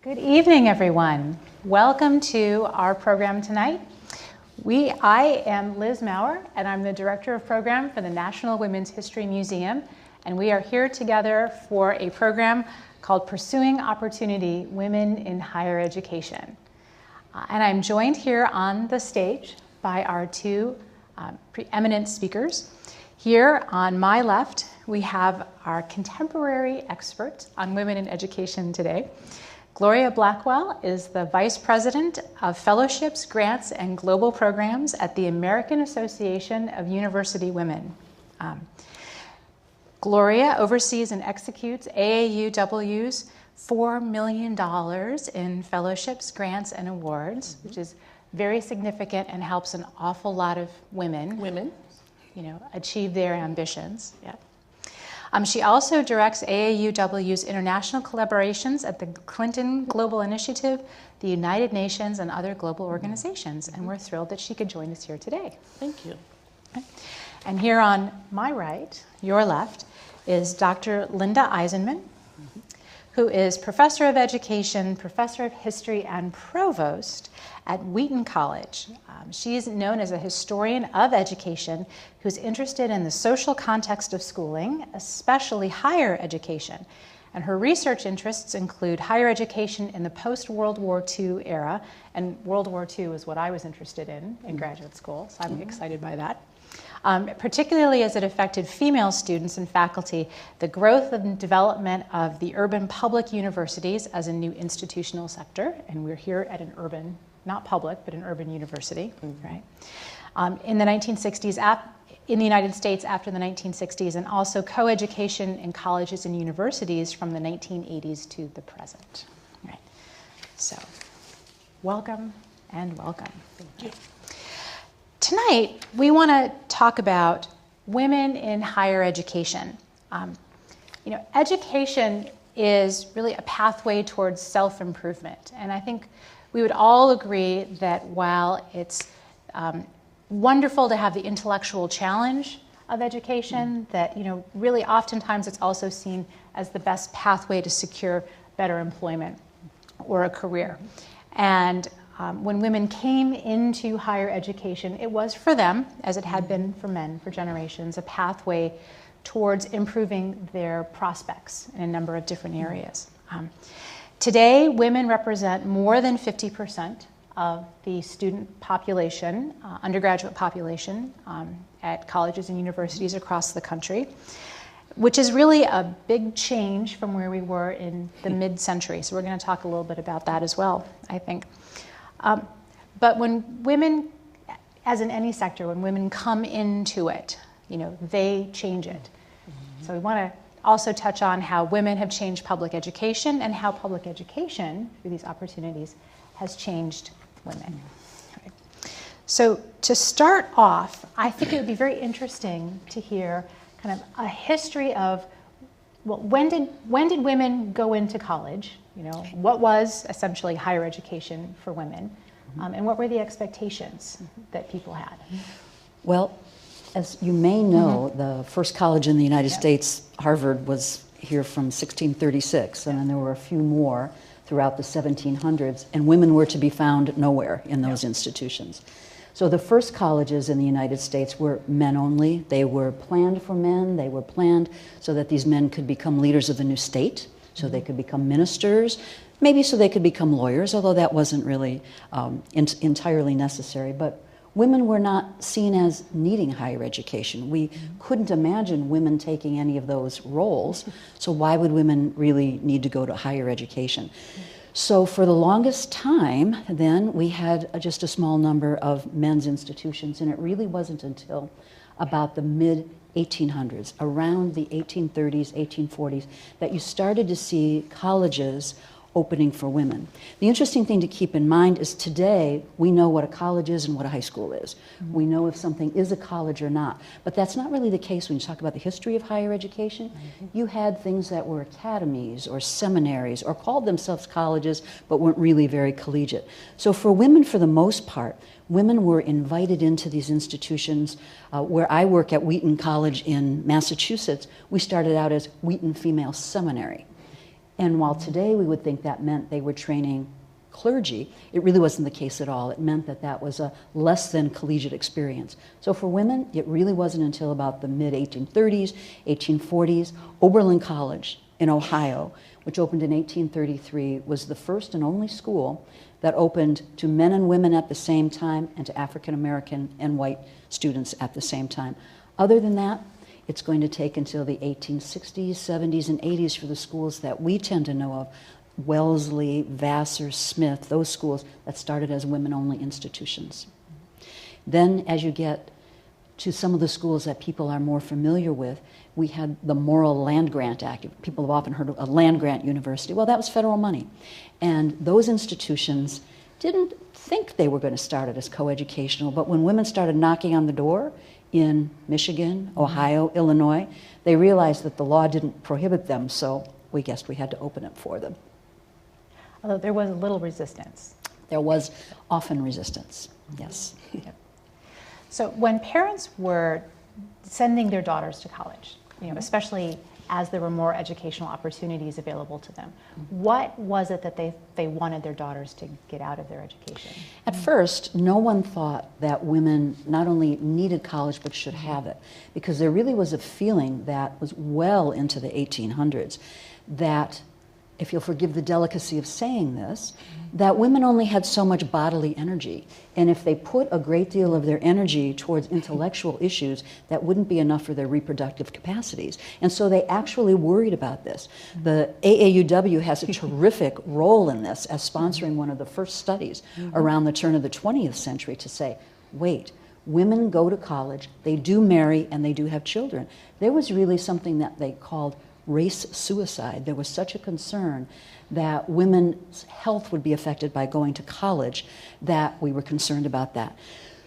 Good evening, everyone. Welcome to our program tonight. I am Liz Maurer, and I'm the Director of Program for the National Women's History Museum, and we are here together for a program called Pursuing Opportunity, Women in Higher Education. And I'm joined here on the stage by our two preeminent speakers. Here on my left, we have our contemporary expert on women in education today. Gloria Blackwell is the Vice President of Fellowships, Grants, and Global Programs at the American Association of University Women. Gloria oversees and executes AAUW's $4 million in fellowships, grants, and awards, which is very significant and helps an awful lot of women, achieve their ambitions. Yeah. She also directs AAUW's international collaborations at the Clinton Global Initiative, the United Nations, and other global organizations. And we're thrilled that she could join us here today. Thank you. And here on my right, your left, is Dr. Linda Eisenmann, who is Professor of Education, Professor of History, and Provost at Wheaton College. She is known as a historian of education who's interested in the social context of schooling, especially higher education. And her research interests include higher education in the post-World War II era, and World War II is what I was interested in graduate school, so I'm excited by that. Particularly as it affected female students and faculty, the growth and development of the urban public universities as a new institutional sector, and we're here at an urban, not public, but an urban university, right? In the 1960s, in the United States after the 1960s, and also co-education in colleges and universities from the 1980s to the present, right? So, welcome and welcome. Thank you. Tonight, we want to talk about women in higher education. Education is really a pathway towards self-improvement. And I think we would all agree that while it's wonderful to have the intellectual challenge of education, that really oftentimes it's also seen as the best pathway to secure better employment or a career. And when women came into higher education, it was for them, as it had been for men for generations, a pathway towards improving their prospects in a number of different areas. Today, women represent more than 50% of the student population, undergraduate population, at colleges and universities across the country, which is really a big change from where we were in the mid-century. So we're going to talk a little bit about that as well, I think. But when women, as in any sector, when women come into it, they change it. So we want to also touch on how women have changed public education and how public education, through these opportunities, has changed women. Right. So to start off, I think it would be very interesting to hear kind of a history of, well, when did women go into college? What was essentially higher education for women? And what were the expectations that people had? Well, as you may know, the first college in the United States, Harvard, was here from 1636, and then there were a few more throughout the 1700s, and women were to be found nowhere in those institutions. So the first colleges in the United States were men only. They were planned for men. They were planned so that these men could become leaders of the new state, so they could become ministers, maybe so they could become lawyers, although that wasn't really entirely necessary. But women were not seen as needing higher education. We couldn't imagine women taking any of those roles, so why would women really need to go to higher education? So for the longest time, then, we had just a small number of men's institutions, and it really wasn't until about the mid-1800s, around the 1830s, 1840s, that you started to see colleges opening for women. The interesting thing to keep in mind is today we know what a college is and what a high school is. We know if something is a college or not. But that's not really the case when you talk about the history of higher education. You had things that were academies or seminaries or called themselves colleges but weren't really very collegiate. So for women, for the most part, women were invited into these institutions. Where I work at Wheaton College in Massachusetts, we started out as Wheaton Female Seminary. And while today we would think that meant they were training clergy, it really wasn't the case at all. It meant that that was a less than collegiate experience. So for women, it really wasn't until about the mid-1830s, 1840s, Oberlin College in Ohio, which opened in 1833, was the first and only school that opened to men and women at the same time and to African American and white students at the same time. Other than that, it's going to take until the 1860s, 70s, and 80s for the schools that we tend to know of, Wellesley, Vassar, Smith, those schools that started as women-only institutions. Then as you get to some of the schools that people are more familiar with, we had the Morrill Land Grant Act. People have often heard of a land grant university. Well, that was federal money. And those institutions didn't think they were going to start it as coeducational, but when women started knocking on the door in Michigan, Ohio, Illinois, they realized that the law didn't prohibit them, so we guessed we had to open it for them. Although there was a little resistance. There was often resistance, yes. Yep. So when parents were sending their daughters to college, especially as there were more educational opportunities available to them, what was it that they wanted their daughters to get out of their education? At first, no one thought that women not only needed college but should have it, because there really was a feeling that was well into the 1800s that, if you'll forgive the delicacy of saying this, that women only had so much bodily energy. And if they put a great deal of their energy towards intellectual issues, that wouldn't be enough for their reproductive capacities. And so they actually worried about this. The AAUW has a terrific role in this as sponsoring one of the first studies around the turn of the 20th century to say, wait, women go to college, they do marry, and they do have children. There was really something that they called race suicide. There was such a concern that women's health would be affected by going to college that we were concerned about that.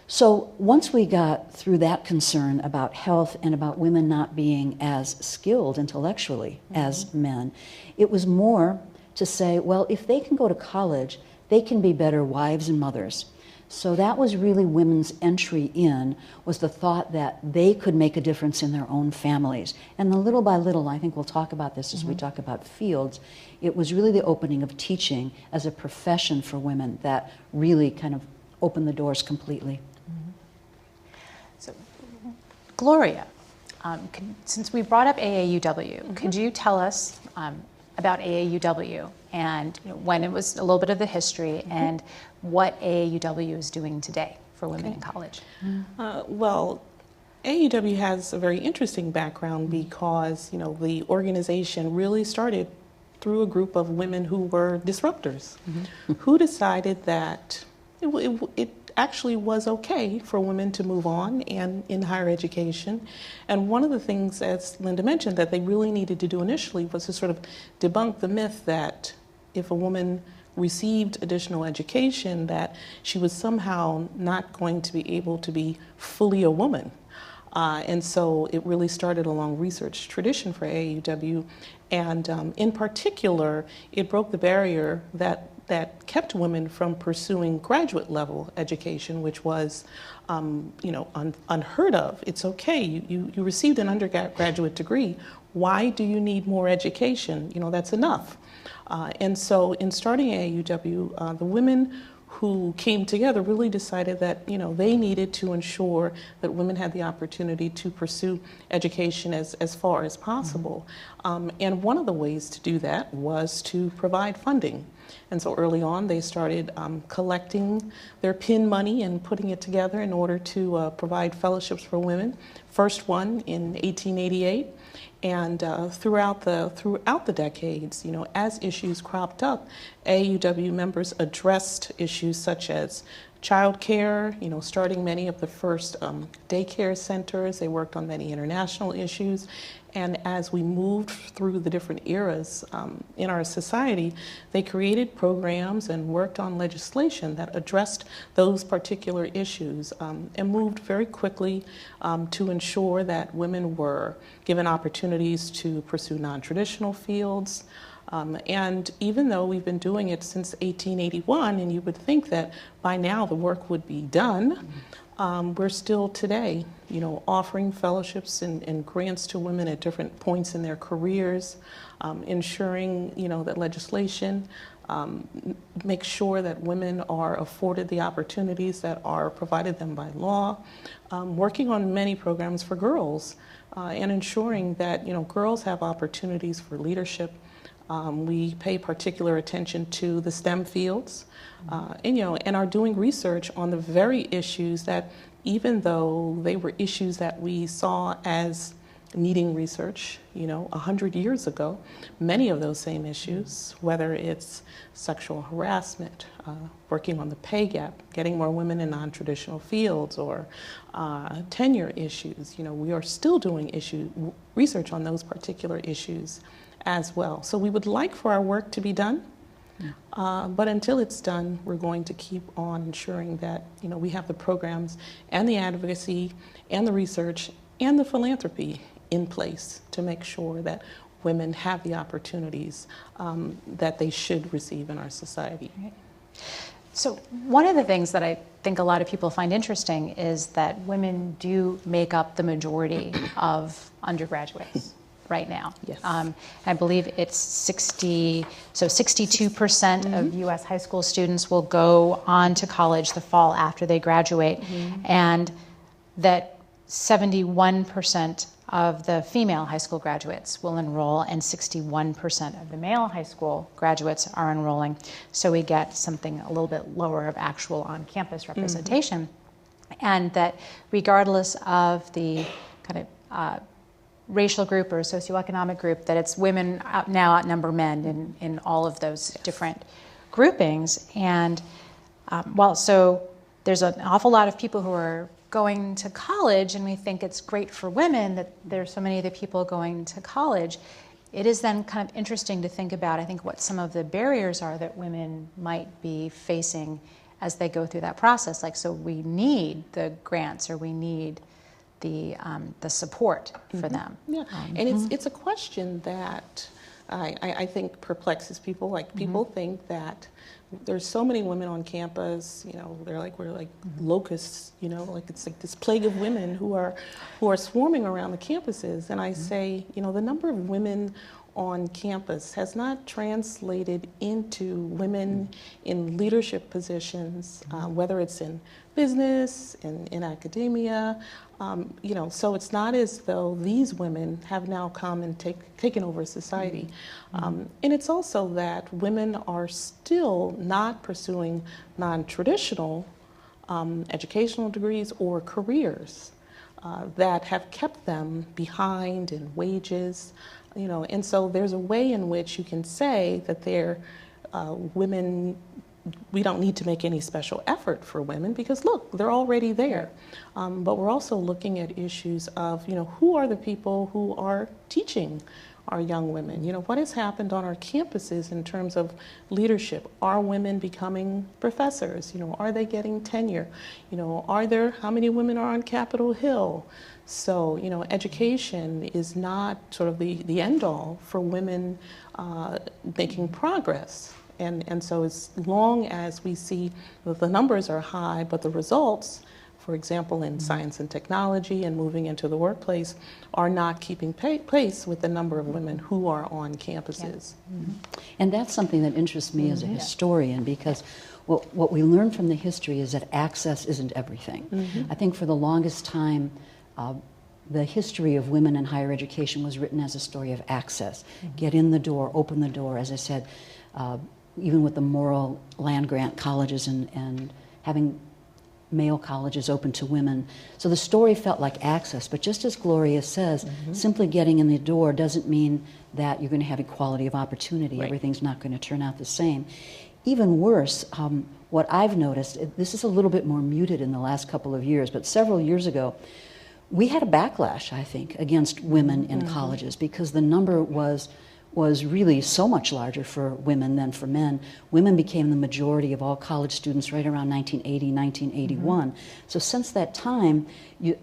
So once we got through that concern about health and about women not being as skilled intellectually as men, it was more to say, well, if they can go to college, they can be better wives and mothers. So that was really women's entry in, was the thought that they could make a difference in their own families. And then little by little, I think we'll talk about this as we talk about fields, it was really the opening of teaching as a profession for women that really kind of opened the doors completely. So, Gloria, since we brought up AAUW, could you tell us about AAUW and when it was a little bit of the history and what AAUW is doing today for women in college? Well, AAUW has a very interesting background because, the organization really started through a group of women who were disruptors, who decided that it actually was okay for women to move on and in higher education. And one of the things, as Linda mentioned, that they really needed to do initially was to sort of debunk the myth that if a woman received additional education, that she was somehow not going to be able to be fully a woman. And so it really started a long research tradition for AAUW. And in particular, it broke the barrier that kept women from pursuing graduate level education, which was, unheard of. It's okay, you received an undergraduate degree. Why do you need more education? That's enough. And so in starting AAUW, the women who came together really decided that they needed to ensure that women had the opportunity to pursue education as far as possible. And one of the ways to do that was to provide funding. And so early on they started collecting their PIN money and putting it together in order to provide fellowships for women. First one in 1888. And throughout the decades, as issues cropped up, AAUW members addressed issues such as child care, starting many of the first daycare centers. They worked on many international issues. And as we moved through the different eras in our society, they created programs and worked on legislation that addressed those particular issues and moved very quickly to ensure that women were given opportunities to pursue non-traditional fields. And even though we've been doing it since 1881, and you would think that by now the work would be done, We're still today, offering fellowships and grants to women at different points in their careers, ensuring, that legislation makes sure that women are afforded the opportunities that are provided them by law, working on many programs for girls, and ensuring that, girls have opportunities for leadership. We pay particular attention to the STEM fields, and are doing research on the very issues that, even though they were issues that we saw as needing research, 100 years ago, many of those same issues, whether it's sexual harassment, working on the pay gap, getting more women in non-traditional fields, or tenure issues, we are still doing research on those particular issues as well. So we would like for our work to be done, but until it's done, we're going to keep on ensuring that we have the programs and the advocacy and the research and the philanthropy in place to make sure that women have the opportunities that they should receive in our society. Right. So one of the things that I think a lot of people find interesting is that women do make up the majority of undergraduates right now. Yes. I believe it's 62% of U.S. high school students will go on to college the fall after they graduate, and that 71% of the female high school graduates will enroll, and 61% of the male high school graduates are enrolling. So we get something a little bit lower of actual on-campus representation, and that regardless of the kind of racial group or socioeconomic group, that it's women now outnumber men in all of those different groupings. And so there's an awful lot of people who are going to college, and we think it's great for women that there's so many of the people going to college. It is then kind of interesting to think about, I think, what some of the barriers are that women might be facing as they go through that process. Like, so we need the grants, or we need the support for them. Yeah, and it's a question that I think perplexes people. Like, people think that there's so many women on campus, they're like, we're like locusts, like it's like this plague of women who are swarming around the campuses. And I say, the number of women on campus has not translated into women in leadership positions, whether it's in business, in academia, so it's not as though these women have now come and taken over society. And it's also that women are still not pursuing non-traditional educational degrees or careers that have kept them behind in wages, and so there's a way in which you can say that they're women. We don't need to make any special effort for women because, look, they're already there. But we're also looking at issues of, who are the people who are teaching our young women? What has happened on our campuses in terms of leadership? Are women becoming professors? Are they getting tenure? How many women are on Capitol Hill? So, education is not sort of the end all for women making progress. And so as long as we see that the numbers are high, but the results, for example, in science and technology and moving into the workplace, are not keeping pace with the number of women who are on campuses. And that's something that interests me as a historian, because what we learn from the history is that access isn't everything. I think for the longest time, the history of women in higher education was written as a story of access. Get in the door, open the door, as I said, even with the moral land-grant colleges and having male colleges open to women. So the story felt like access, but just as Gloria says, simply getting in the door doesn't mean that you're going to have equality of opportunity. Right. Everything's not going to turn out the same. Even worse, what I've noticed, this is a little bit more muted in the last couple of years, but several years ago, we had a backlash, I think, against women in colleges because the number was really so much larger for women than for men. Women became the majority of all college students right around 1980, 1981. So since that time,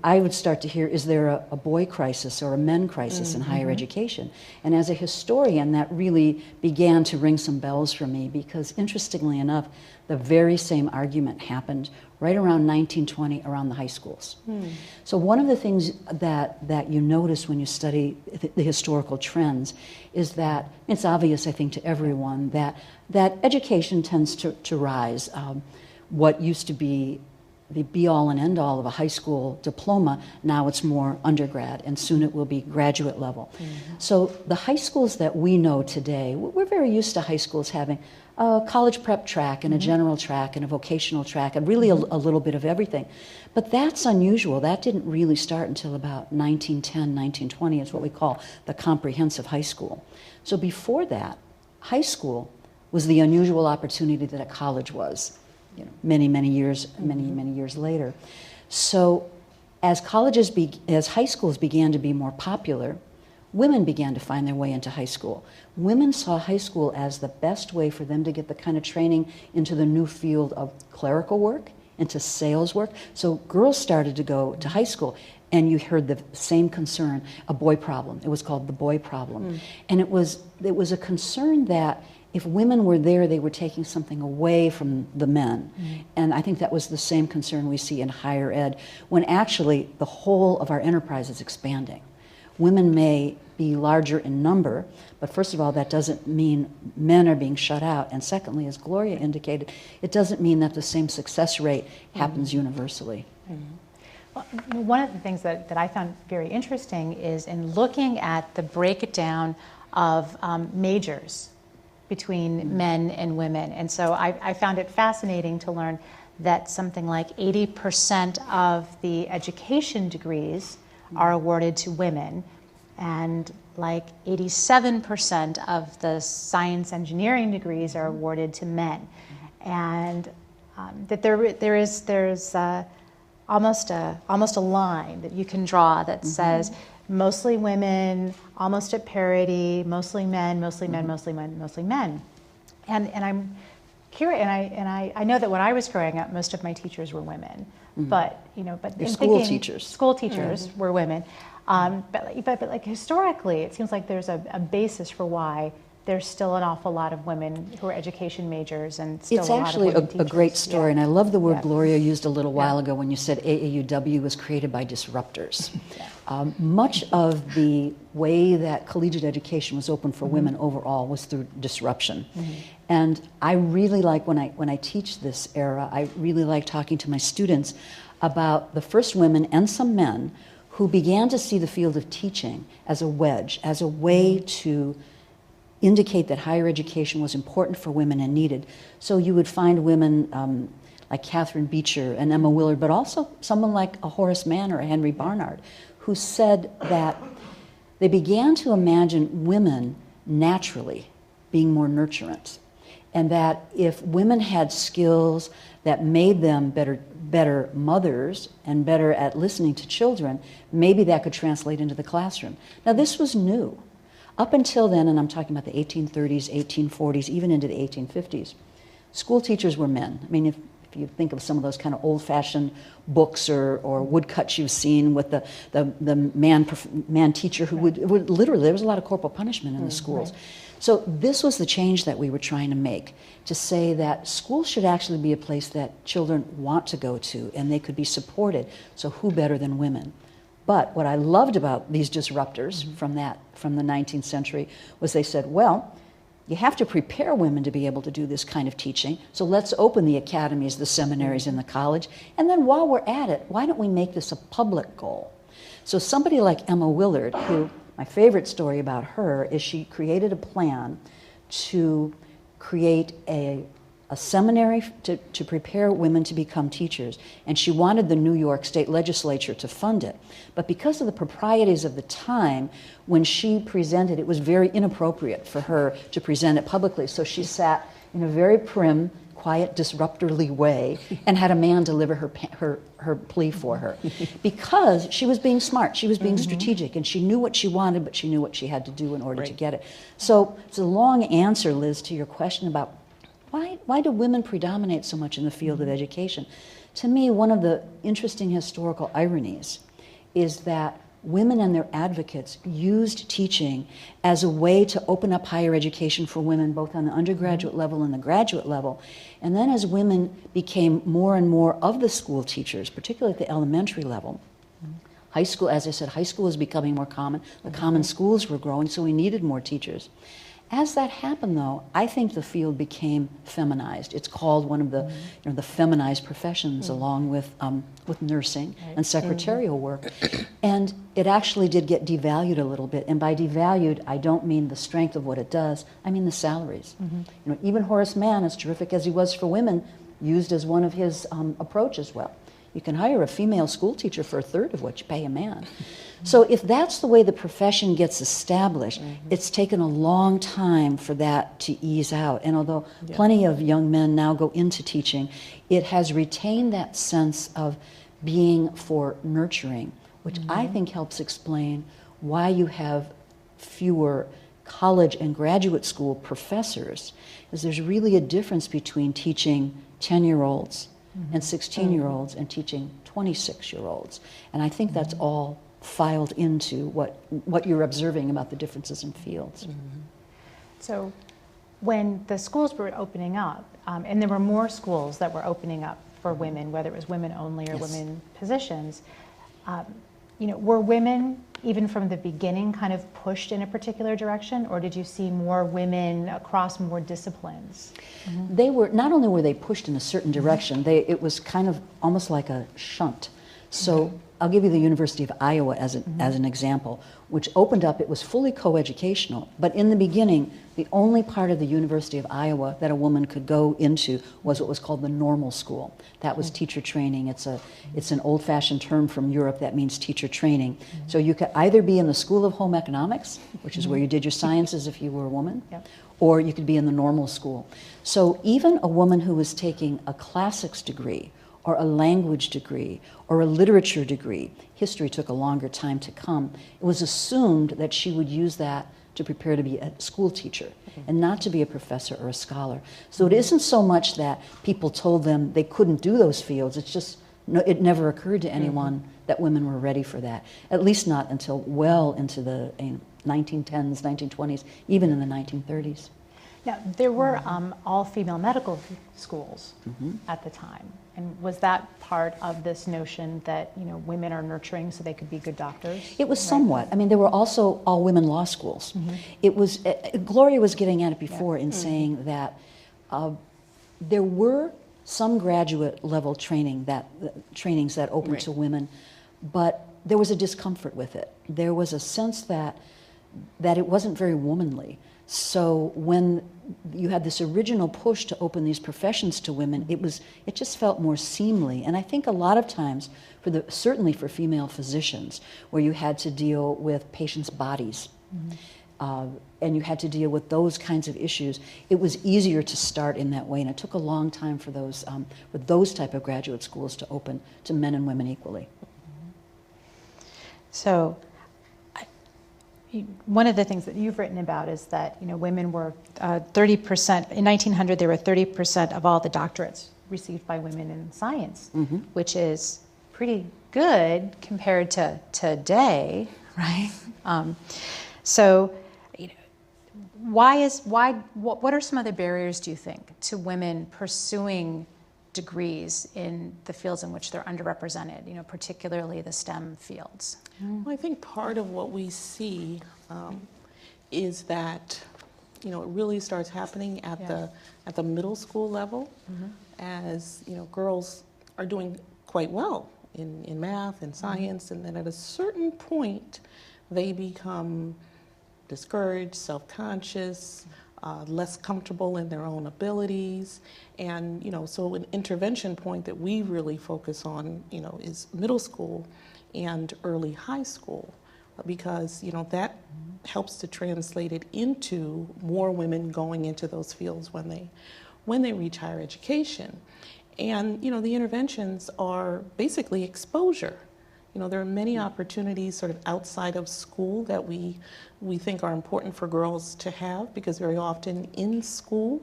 I would start to hear, is there a boy crisis or a men crisis in higher education? And as a historian, that really began to ring some bells for me because, interestingly enough, the very same argument happened right around 1920 around the high schools. So one of the things that you notice when you study the historical trends is that it's obvious, I think, to everyone that education tends to rise. What used to be the be-all and end-all of a high school diploma, now it's more undergrad, and soon it will be graduate level. So the high schools that we know today, we're very used to high schools having a college prep track and a general track and a vocational track and really a little bit of everything. But that's unusual. That didn't really start until about 1910, 1920. It's what we call the comprehensive high school. So before that, high school was the unusual opportunity that a college was. Many years later. So as high schools began to be more popular, women began to find their way into high school. Women saw high school as the best way for them to get the kind of training into the new field of clerical work, into sales work. So girls started to go to high school, and you heard the same concern, a boy problem. It was called the boy problem. And it was a concern that if women were there, they were taking something away from the men. And I think that was the same concern we see in higher ed, when actually the whole of our enterprise is expanding. Women may be larger in number, but first of all, that doesn't mean men are being shut out. And secondly, as Gloria indicated, it doesn't mean that the same success rate happens universally. Well, one of the things that I found very interesting is in looking at the breakdown of majors between men and women. And so I found it fascinating to learn that something like 80% of the education degrees are awarded to women, and like 87% of the science engineering degrees are awarded to men. And that there's almost a line that you can draw that says mostly women, almost at parity, mostly men, mostly men, mostly men, mostly men. And I'm curious, and I know that when I was growing up, most of my teachers were women. But Your school teachers were women. But like historically, it seems like there's a basis for why there's still an awful lot of women who are education majors and still it's a lot actually of women teachers. a great story, and I love the word Gloria used a little while ago when you said AAUW was created by disruptors. Much of the way that collegiate education was open for women overall was through disruption. And I really like, when I teach this era, I really like talking to my students about the first women and some men who began to see the field of teaching as a wedge, as a way to indicate that higher education was important for women and needed. So you would find women like Catherine Beecher and Emma Willard, but also someone like a Horace Mann or a Henry Barnard, who said that they began to imagine women naturally being more nurturant, and that if women had skills that made them better mothers and better at listening to children, maybe that could translate into the classroom. Now, this was new. Up until then, and I'm talking about the 1830s, 1840s, even into the 1850s, school teachers were men. I mean, if you think of some of those kind of old-fashioned books or woodcuts you've seen with the man teacher who would literally, there was a lot of corporal punishment in the schools. Right. So this was the change that we were trying to make, to say that schools should actually be a place that children want to go to and they could be supported. So who better than women? But what I loved about these disruptors from the 19th century was they said, well, you have to prepare women to be able to do this kind of teaching, so let's open the academies, the seminaries, and the college, and then while we're at it, why don't we make this a public goal? So somebody like Emma Willard, who, my favorite story about her is she created a plan to create a seminary to prepare women to become teachers, and she wanted the New York State Legislature to fund it. But because of the proprieties of the time, when she presented, it was very inappropriate for her to present it publicly, so she sat in a very prim, quiet, disruptorly way and had a man deliver her plea for her. Because she was being smart, she was being strategic, and she knew what she wanted, but she knew what she had to do in order to get it. So it's a long answer, Liz, to your question about why do women predominate so much in the field of education? To me, one of the interesting historical ironies is that women and their advocates used teaching as a way to open up higher education for women, both on the undergraduate level and the graduate level. And then as women became more and more of the school teachers, particularly at the elementary level, high school, as I said, high school was becoming more common. The common schools were growing, so we needed more teachers. As that happened, though, I think the field became feminized. It's called one of the, the feminized professions, along with nursing and secretarial work. And it actually did get devalued a little bit. And by devalued, I don't mean the strength of what it does. I mean the salaries. Even Horace Mann, as terrific as he was for women, used as one of his approaches. Well, you can hire a female school teacher for a third of what you pay a man. So if that's the way the profession gets established, it's taken a long time for that to ease out. And although plenty of young men now go into teaching, it has retained that sense of being for nurturing, which I think helps explain why you have fewer college and graduate school professors, because there's really a difference between teaching 10-year-olds and 16-year-olds and teaching 26-year-olds. And I think that's all filed into what you're observing about the differences in fields. So when the schools were opening up, and there were more schools that were opening up for women, whether it was women only or women positions, were women, even from the beginning, kind of pushed in a particular direction, or did you see more women across more disciplines? They were, not only were they pushed in a certain direction, it was kind of almost like a shunt. So I'll give you the University of Iowa as an example, which opened up, it was fully coeducational, but in the beginning, the only part of the University of Iowa that a woman could go into was what was called the normal school. That was teacher training. It's an old-fashioned term from Europe that means teacher training. So you could either be in the School of Home Economics, which is where you did your sciences if you were a woman, or you could be in the normal school. So even a woman who was taking a classics degree, or a language degree, or a literature degree. History took a longer time to come. It was assumed that she would use that to prepare to be a school teacher and not to be a professor or a scholar. So it isn't so much that people told them they couldn't do those fields, it's just, it never occurred to anyone that women were ready for that, at least not until well into the 1910s, 1920s, even in the 1930s. Now, there were all-female medical schools at the time. And was that part of this notion that, women are nurturing so they could be good doctors? It was somewhat. I mean, there were also all-women law schools. It was, Gloria was getting at it before in saying that there were some graduate level trainings that opened to women, but there was a discomfort with it. There was a sense that it wasn't very womanly. So when you had this original push to open these professions to women, it just felt more seemly. And I think a lot of times, certainly for female physicians, where you had to deal with patients' bodies, and you had to deal with those kinds of issues, it was easier to start in that way. And it took a long time for those type of graduate schools to open to men and women equally. So one of the things that you've written about is that women were 30%, in 1900 there were 30% of all the doctorates received by women in science, which is pretty good compared to today, right? So what are some of the barriers, do you think, to women pursuing degrees in the fields in which they're underrepresented, particularly the STEM fields? Well, I think part of what we see is that, it really starts happening at the middle school level, as girls are doing quite well in math and science, and then at a certain point they become discouraged, self-conscious, less comfortable in their own abilities. And, so an intervention point that we really focus on, is middle school and early high school, because, that helps to translate it into more women going into those fields when they reach higher education. And, the interventions are basically exposure. There are many opportunities sort of outside of school that we think are important for girls to have, because very often in school,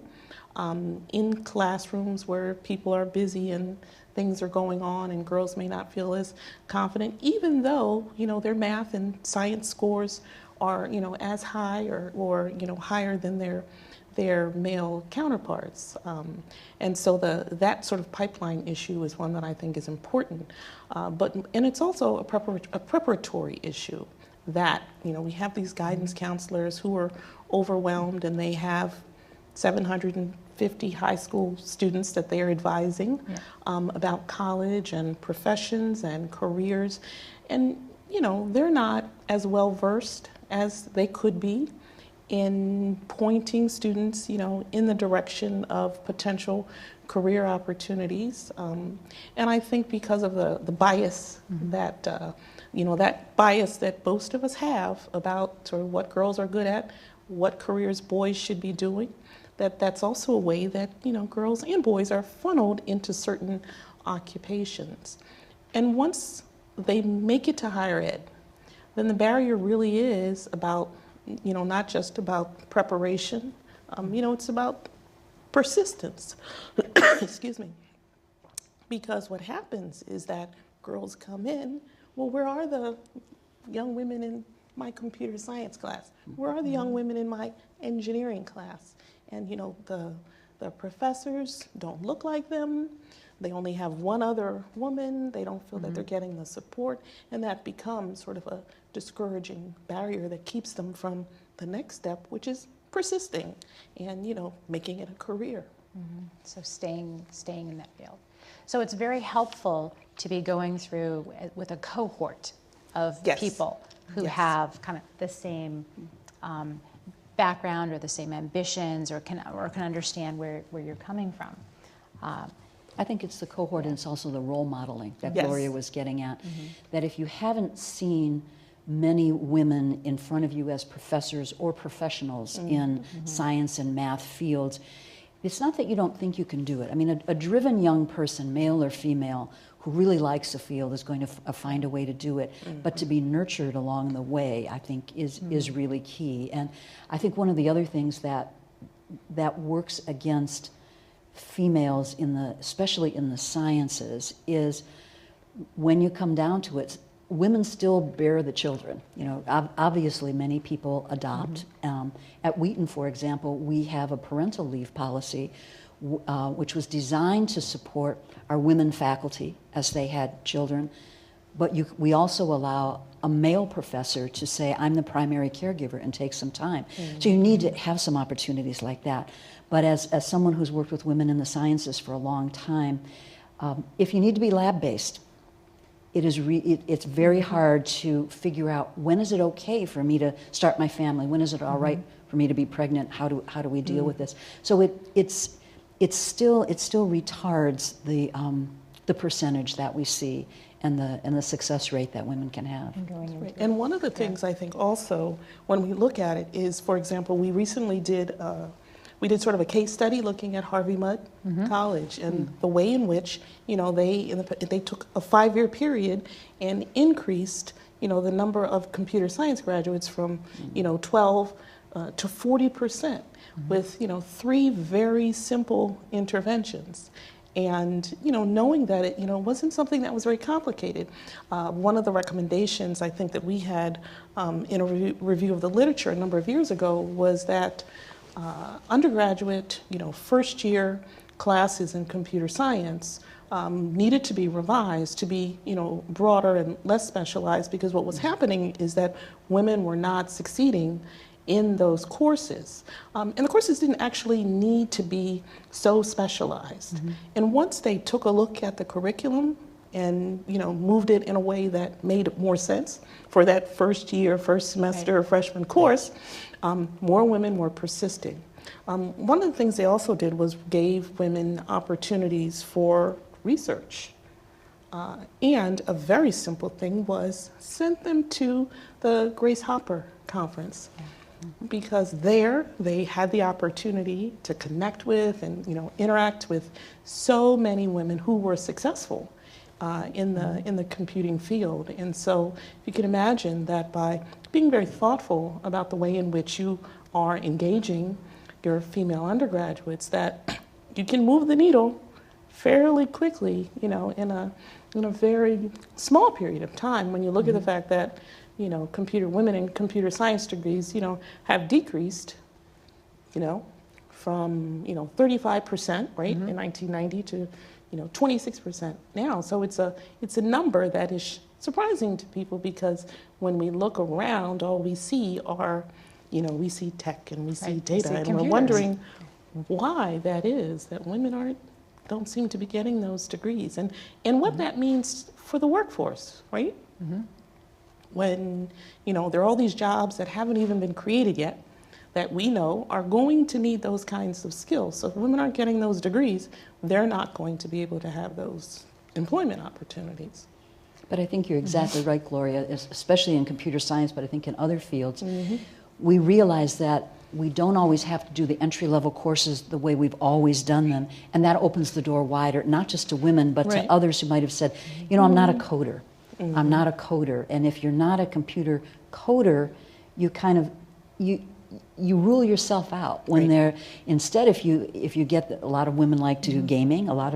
in classrooms where people are busy and things are going on and girls may not feel as confident, even though, their math and science scores are, as high or higher than their male counterparts. And so that sort of pipeline issue is one that I think is important. And it's also a preparatory issue that, we have these guidance counselors who are overwhelmed and they have 750 high school students that they're advising about college and professions and careers. And, they're not as well versed as they could be in pointing students, in the direction of potential career opportunities. And I think because of the bias that, that bias that most of us have about sort of what girls are good at, what careers boys should be doing, that's also a way that, girls and boys are funneled into certain occupations. And once they make it to higher ed, then the barrier really is about, not just about preparation, it's about persistence. Excuse me. Because what happens is that girls come in, well, where are the young women in my computer science class? Where are the young women in my engineering class? And the professors don't look like them. They only have one other woman. They don't feel that they're getting the support. And that becomes sort of a discouraging barrier that keeps them from the next step, which is persisting and, making it a career. So staying in that field. So it's very helpful to be going through with a cohort of people who have kind of the same background or the same ambitions or can understand where you're coming from. I think it's the cohort and it's also the role modeling that Gloria was getting at. That if you haven't seen many women in front of you as professors or professionals in science and math fields, it's not that you don't think you can do it. I mean, a driven young person, male or female, who really likes a field is going to find a way to do it. But to be nurtured along the way, I think, is really key. And I think one of the other things that works against females especially in the sciences is when you come down to it, women still bear the children. Obviously many people adopt. At Wheaton, for example, we have a parental leave policy which was designed to support our women faculty as they had children, but we also allow a male professor to say, I'm the primary caregiver and take some time. So you need to have some opportunities like that. But as someone who's worked with women in the sciences for a long time, if you need to be lab-based, it's very hard to figure out when is it okay for me to start my family, when is it all right for me to be pregnant, how do we deal with this? So it still retards the percentage that we see and the success rate that women can have. And one of the things I think also when we look at it is, for example, we recently did sort of a case study looking at Harvey Mudd College and the way in which they took a 5-year period and increased the number of computer science graduates from 12 to 40% with 3 very simple interventions. And knowing that it wasn't something that was very complicated. One of the recommendations I think that we had in a review of the literature a number of years ago was that undergraduate, first year classes in computer science needed to be revised to be, broader and less specialized, because what was happening is that women were not succeeding in those courses. And the courses didn't actually need to be so specialized. And once they took a look at the curriculum and moved it in a way that made more sense for that first semester freshman course, more women were persisting. One of the things they also did was gave women opportunities for research. And a very simple thing was sent them to the Grace Hopper conference, because there they had the opportunity to connect with and interact with so many women who were successful in the computing field. And so if you can imagine that by being very thoughtful about the way in which you are engaging your female undergraduates, that you can move the needle fairly quickly, in a very small period of time. When you look at the fact that, women in computer science degrees, have decreased, from 35%, right, in 1990 to 26% now. So it's a number that is surprising to people, because when we look around, all we see are, we see tech and we see data, and we're wondering why that is, that women don't seem to be getting those degrees, and what that means for the workforce, right? When, there are all these jobs that haven't even been created yet, that we know are going to need those kinds of skills. So if women aren't getting those degrees, they're not going to be able to have those employment opportunities. But I think you're exactly right, Gloria, especially in computer science, but I think in other fields, we realize that we don't always have to do the entry-level courses the way we've always done them, and that opens the door wider, not just to women, but to others who might have said, I'm not a coder. I'm not a coder. And if you're not a computer coder, you kind of, you rule yourself out when they're, instead if you get, a lot of women like to do gaming, a lot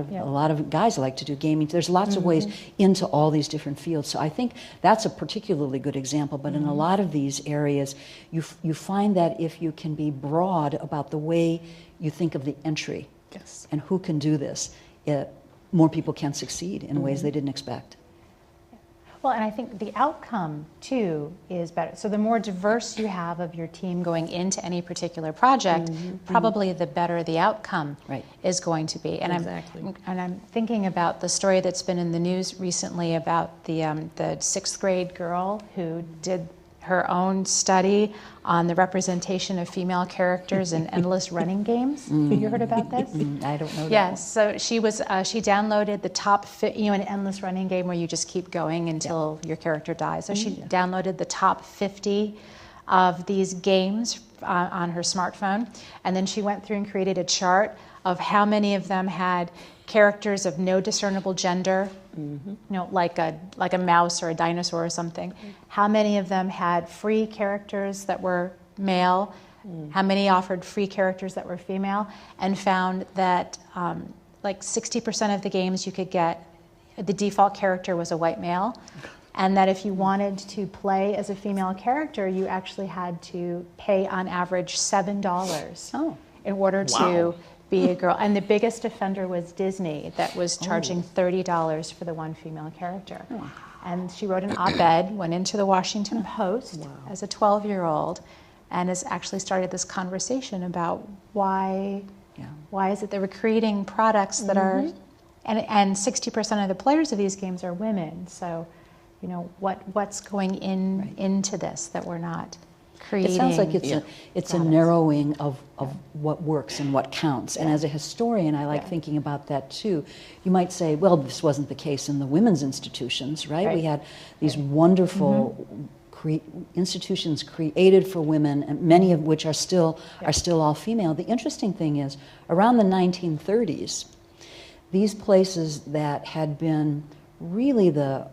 of guys like to do gaming. There's lots of ways into all these different fields. So I think that's a particularly good example, but in a lot of these areas, you find that if you can be broad about the way you think of the entry and who can do this, more people can succeed in ways they didn't expect. Well, and I think the outcome, too, is better. So the more diverse you have of your team going into any particular project, probably the better the outcome is going to be. And I'm thinking about the story that's been in the news recently about the 6th grade girl who did her own study on the representation of female characters in endless running games. Have you heard about this? I don't know that. Yes, so she downloaded the top, an endless running game where you just keep going until your character dies. So she downloaded the top 50 of these games on her smartphone, and then she went through and created a chart of how many of them had characters of no discernible gender, like a mouse or a dinosaur or something. How many of them had free characters that were male? How many offered free characters that were female? And found that like 60% of the games you could get, the default character was a white male, and that if you wanted to play as a female character, you actually had to pay on average $7 in order to be a girl. And the biggest offender was Disney, that was charging $30 for the one female character. And she wrote an op-ed, went into the Washington Post as a 12-year-old, and has actually started this conversation about why is it that we're creating products that are, and 60% of the players of these games are women. So, what's going into this that we're not creating? It sounds like it's a narrowing of what works and what counts. And as a historian, I like thinking about that too. You might say, well, this wasn't the case in the women's institutions, right? We had these wonderful institutions created for women, and many of which are still all female. The interesting thing is, around the 1930s, these places that had been really the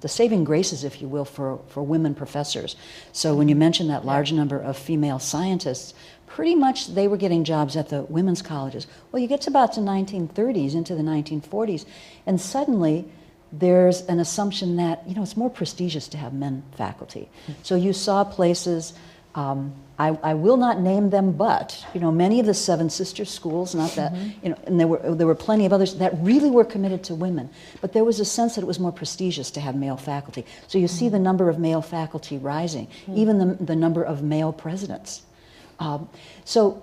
saving graces, if you will, for women professors. So when you mention that large number of female scientists, pretty much they were getting jobs at the women's colleges. Well, you get to about the 1930s into the 1940s, and suddenly there's an assumption that, it's more prestigious to have men faculty. So you saw places, I will not name them, but many of the Seven Sisters schools, not that, and there were plenty of others that really were committed to women, but there was a sense that it was more prestigious to have male faculty. So you see the number of male faculty rising, even the number of male presidents. So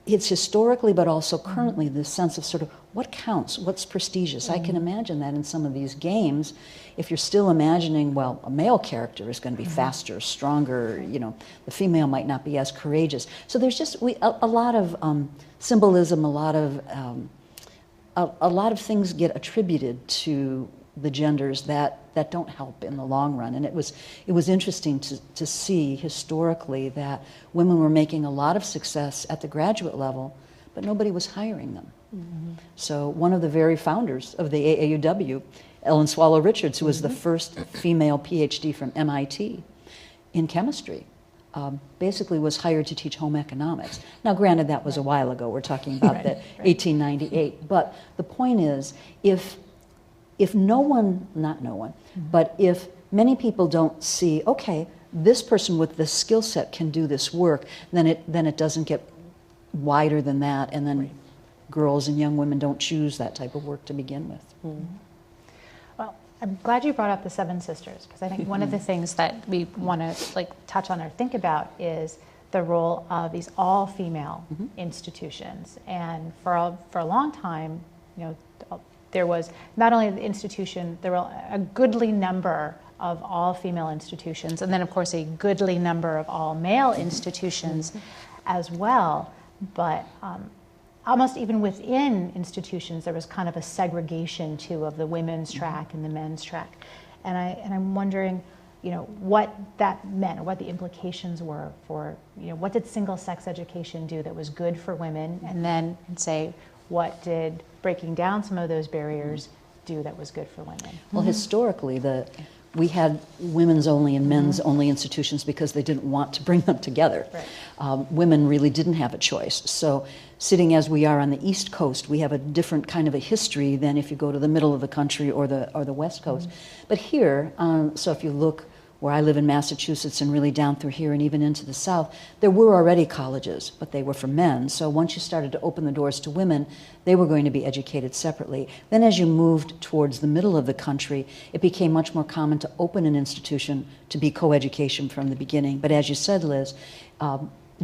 it's historically, but also currently, this sense of sort of what counts, what's prestigious. I can imagine that in some of these games, if you're still imagining, well, a male character is going to be faster, stronger, the female might not be as courageous. So there's just a lot of symbolism, a lot of things get attributed to the genders that don't help in the long run. And it was interesting to see historically that women were making a lot of success at the graduate level, but nobody was hiring them. So one of the very founders of the AAUW, Ellen Swallow Richards, who was the first female PhD from MIT in chemistry, basically was hired to teach home economics. Now, granted, that was a while ago. We're talking about that 1898. But the point is, if no one, not no one, but if many people don't see, okay, this person with this skill set can do this work, then it doesn't get wider than that, and then girls and young women don't choose that type of work to begin with. Well, I'm glad you brought up the Seven Sisters, because I think one of the things that we want to touch on or think about is the role of these all-female institutions. And for a long time, there was not only the institution, there were a goodly number of all-female institutions, and then of course a goodly number of all-male institutions as well. But almost even within institutions, there was kind of a segregation too of the women's track and the men's track. And I'm wondering, what that meant, or what the implications were for, what did single-sex education do that was good for women, and then say, what did breaking down some of those barriers do that was good for women? Well, historically, we had women's only and men's only institutions because they didn't want to bring them together. Women really didn't have a choice. So sitting as we are on the East Coast, we have a different kind of a history than if you go to the middle of the country or the West Coast. But here, so if you look where I live in Massachusetts and really down through here and even into the South, there were already colleges, but they were for men. So once you started to open the doors to women, they were going to be educated separately. Then as you moved towards the middle of the country, it became much more common to open an institution to be co-education from the beginning. But as you said, Liz,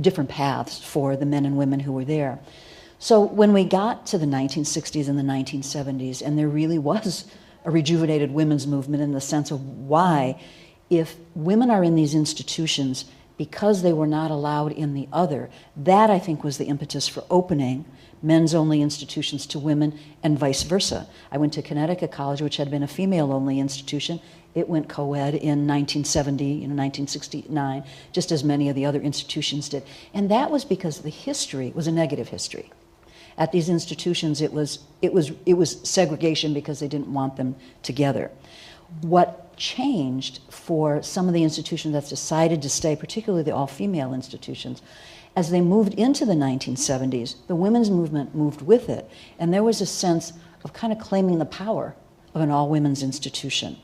different paths for the men and women who were there. So when we got to the 1960s and the 1970s, and there really was a rejuvenated women's movement in the sense of why, if women are in these institutions because they were not allowed in the other, that I think was the impetus for opening men's only institutions to women and vice versa. I went to Connecticut College, which had been a female only institution. It went co-ed in 1970, 1969, just as many of the other institutions did. And that was because the history was a negative history. At these institutions, it was segregation because they didn't want them together. What changed for some of the institutions that decided to stay, particularly the all-female institutions, as they moved into the 1970s, the women's movement moved with it, and there was a sense of kind of claiming the power of an all-women's institution,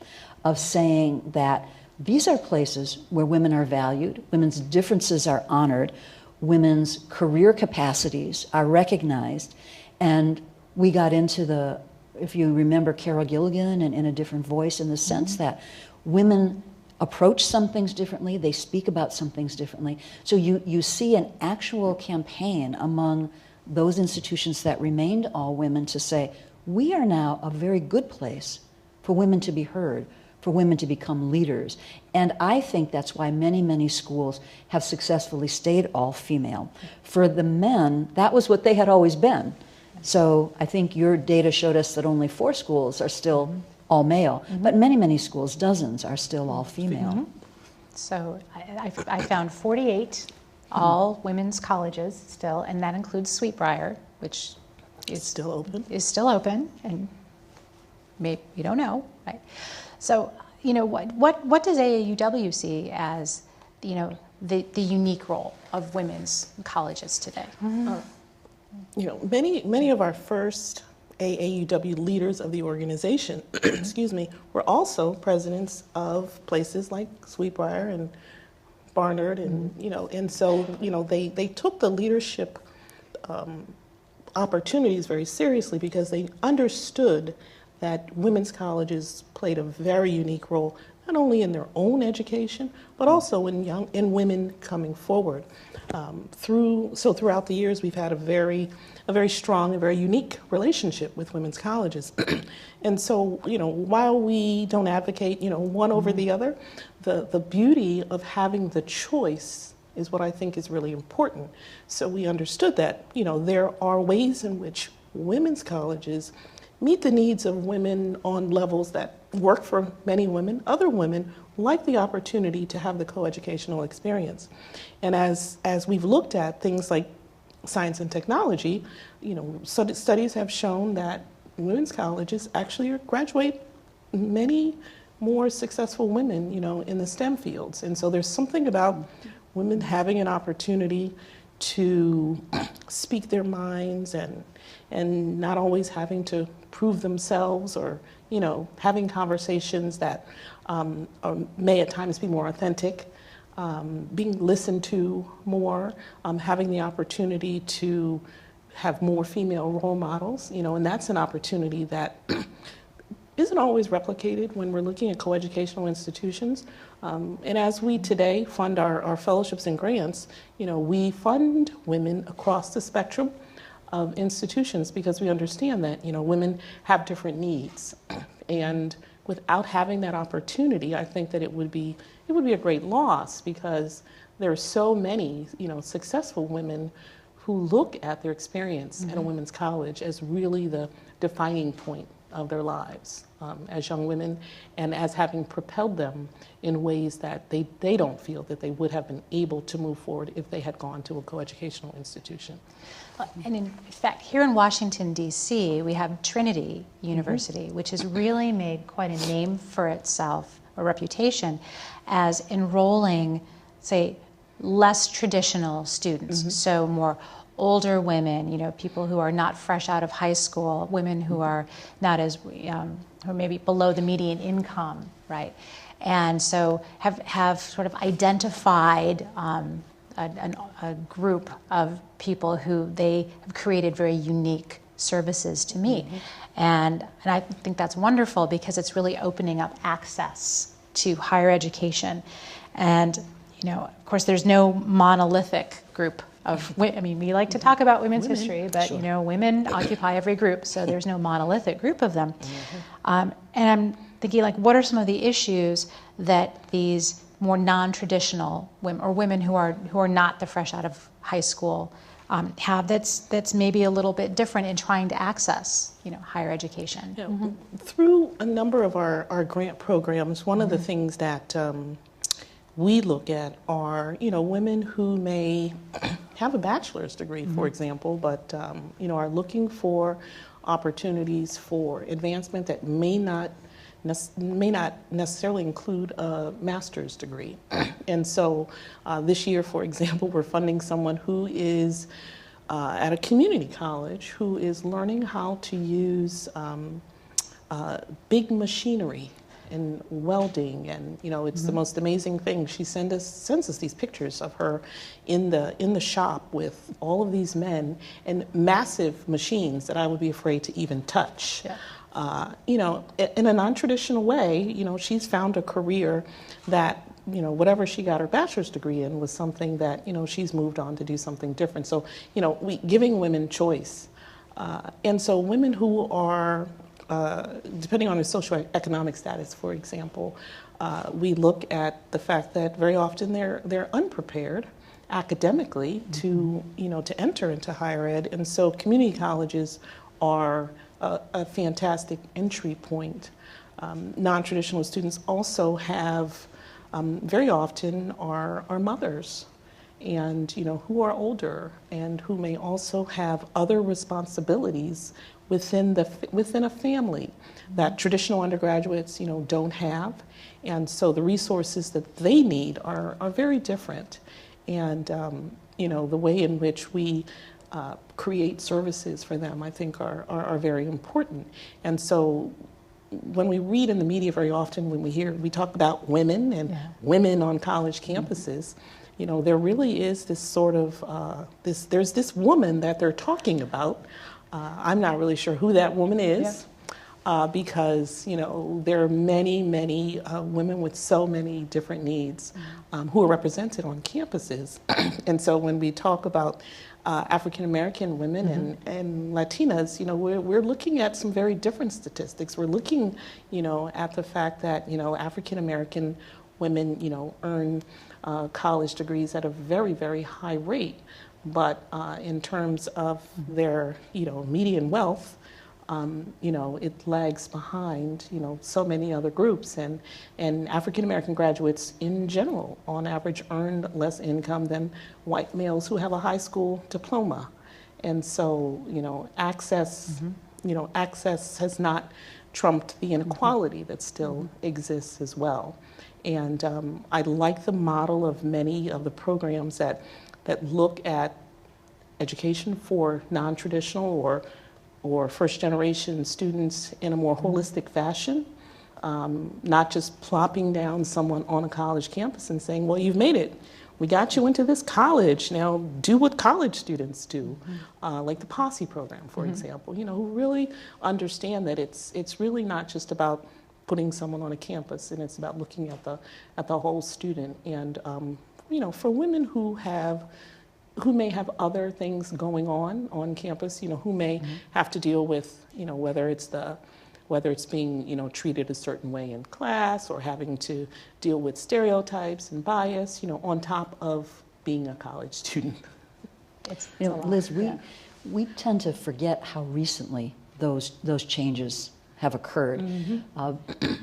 of saying that these are places where women are valued, women's differences are honored, women's career capacities are recognized, and we got into the, if you remember Carol Gilligan and In a Different Voice, in the sense that women approach some things differently, they speak about some things differently. So you see an actual campaign among those institutions that remained all women to say, we are now a very good place for women to be heard, for women to become leaders. And I think that's why many, many schools have successfully stayed all female. For the men, that was what they had always been. So I think your data showed us that only 4 schools are still all male, but many, many schools, dozens, are still all female. So I found 48 all women's colleges still, and that includes Sweetbriar, which is still open, and maybe we don't know, right? So what does AAUW see as the unique role of women's colleges today? Many of our first AAUW leaders of the organization, excuse me, were also presidents of places like Sweetbriar and Barnard, and and so they took the leadership opportunities very seriously because they understood that women's colleges played a very unique role, not only in their own education, but also in women coming forward. Throughout the years, we've had a very strong and very unique relationship with women's colleges. And so, while we don't advocate, one over the other, the beauty of having the choice is what I think is really important. So we understood that, there are ways in which women's colleges meet the needs of women on levels that work for many women. Other women like the opportunity to have the co-educational experience. And as we've looked at things like science and technology, studies have shown that women's colleges actually graduate many more successful women, in the STEM fields. And so there's something about women having an opportunity to speak their minds and not always having to prove themselves, or, you know, having conversations that may at times be more authentic, being listened to more, having the opportunity to have more female role models, you know, and that's an opportunity that isn't always replicated when we're looking at coeducational institutions. And as we today fund our fellowships and grants, you know, we fund women across the spectrum of institutions because we understand that, you know, women have different needs. And without having that opportunity, I think that it would be a great loss, because there are so many, you know, successful women who look at their experience at a women's college as really the defining point of their lives as young women, and as having propelled them in ways that they don't feel that they would have been able to move forward if they had gone to a coeducational institution. And in fact, here in Washington, D.C., we have Trinity University, which has really made quite a name for itself, a reputation, as enrolling, say, less traditional students, so more older women, you know, people who are not fresh out of high school, women who are not as, who maybe below the median income, right? And so have sort of identified a group of people who they have created very unique services to meet. And I think that's wonderful, because it's really opening up access to higher education. And, you know, of course, there's no monolithic group of, I mean, we like to talk about women's history, but, you know, women occupy every group, so there's no monolithic group of them. And I'm thinking, like, what are some of the issues that these more non-traditional women, or women who are not the fresh out of high school, have that's maybe a little bit different in trying to access, you know, higher education? Yeah. Through a number of our grant programs, one of the things that we look at are, you know, women who may have a bachelor's degree, for example, but, you know, are looking for opportunities for advancement that may not necessarily include a master's degree. And so this year, for example, we're funding someone who is at a community college who is learning how to use big machinery and welding, and, you know, it's the most amazing thing. She sends us these pictures of her in the shop with all of these men and massive machines that I would be afraid to even touch. Yeah. You know, in a non-traditional way, you know, she's found a career that, you know, whatever she got her bachelor's degree in was something that, you know, she's moved on to do something different. So, you know, giving women choice. And so women who are, depending on their socioeconomic status, for example, we look at the fact that very often they're unprepared academically to, you know, to enter into higher ed. And so community colleges are a fantastic entry point. Non-traditional students also have, very often are mothers, and, you know, who are older and who may also have other responsibilities within a family that traditional undergraduates, you know, don't have. And so the resources that they need are very different. And, you know, the way in which we create services for them, I think, are very important. And so when we read in the media very often, when we talk about women and women on college campuses, you know, there really is this sort of, there's this woman that they're talking about. I'm not really sure who that woman is, because, you know, there are many, many women with so many different needs who are represented on campuses. And so when we talk about African American women and Latinas, you know, we're looking at some very different statistics. We're looking, you know, at the fact that, you know, African American women, you know, earn college degrees at a very, very high rate. But in terms of their, you know, median wealth, you know, it lags behind, you know, so many other groups. And African American graduates in general, on average, earn less income than white males who have a high school diploma. And so, you know, access has not trumped the inequality that still exists as well. And I like the model of many of the programs that look at education for non-traditional or first-generation students in a more holistic fashion, not just plopping down someone on a college campus and saying, well, you've made it. We got you into this college. Now do what college students do, like the Posse program, for example, who really understand that it's really not just about putting someone on a campus, and it's about looking at the whole student. And for women who may have other things going on campus, who may have to deal with, whether it's being, treated a certain way in class or having to deal with stereotypes and bias, on top of being a college student. Liz, we tend to forget how recently those changes have occurred.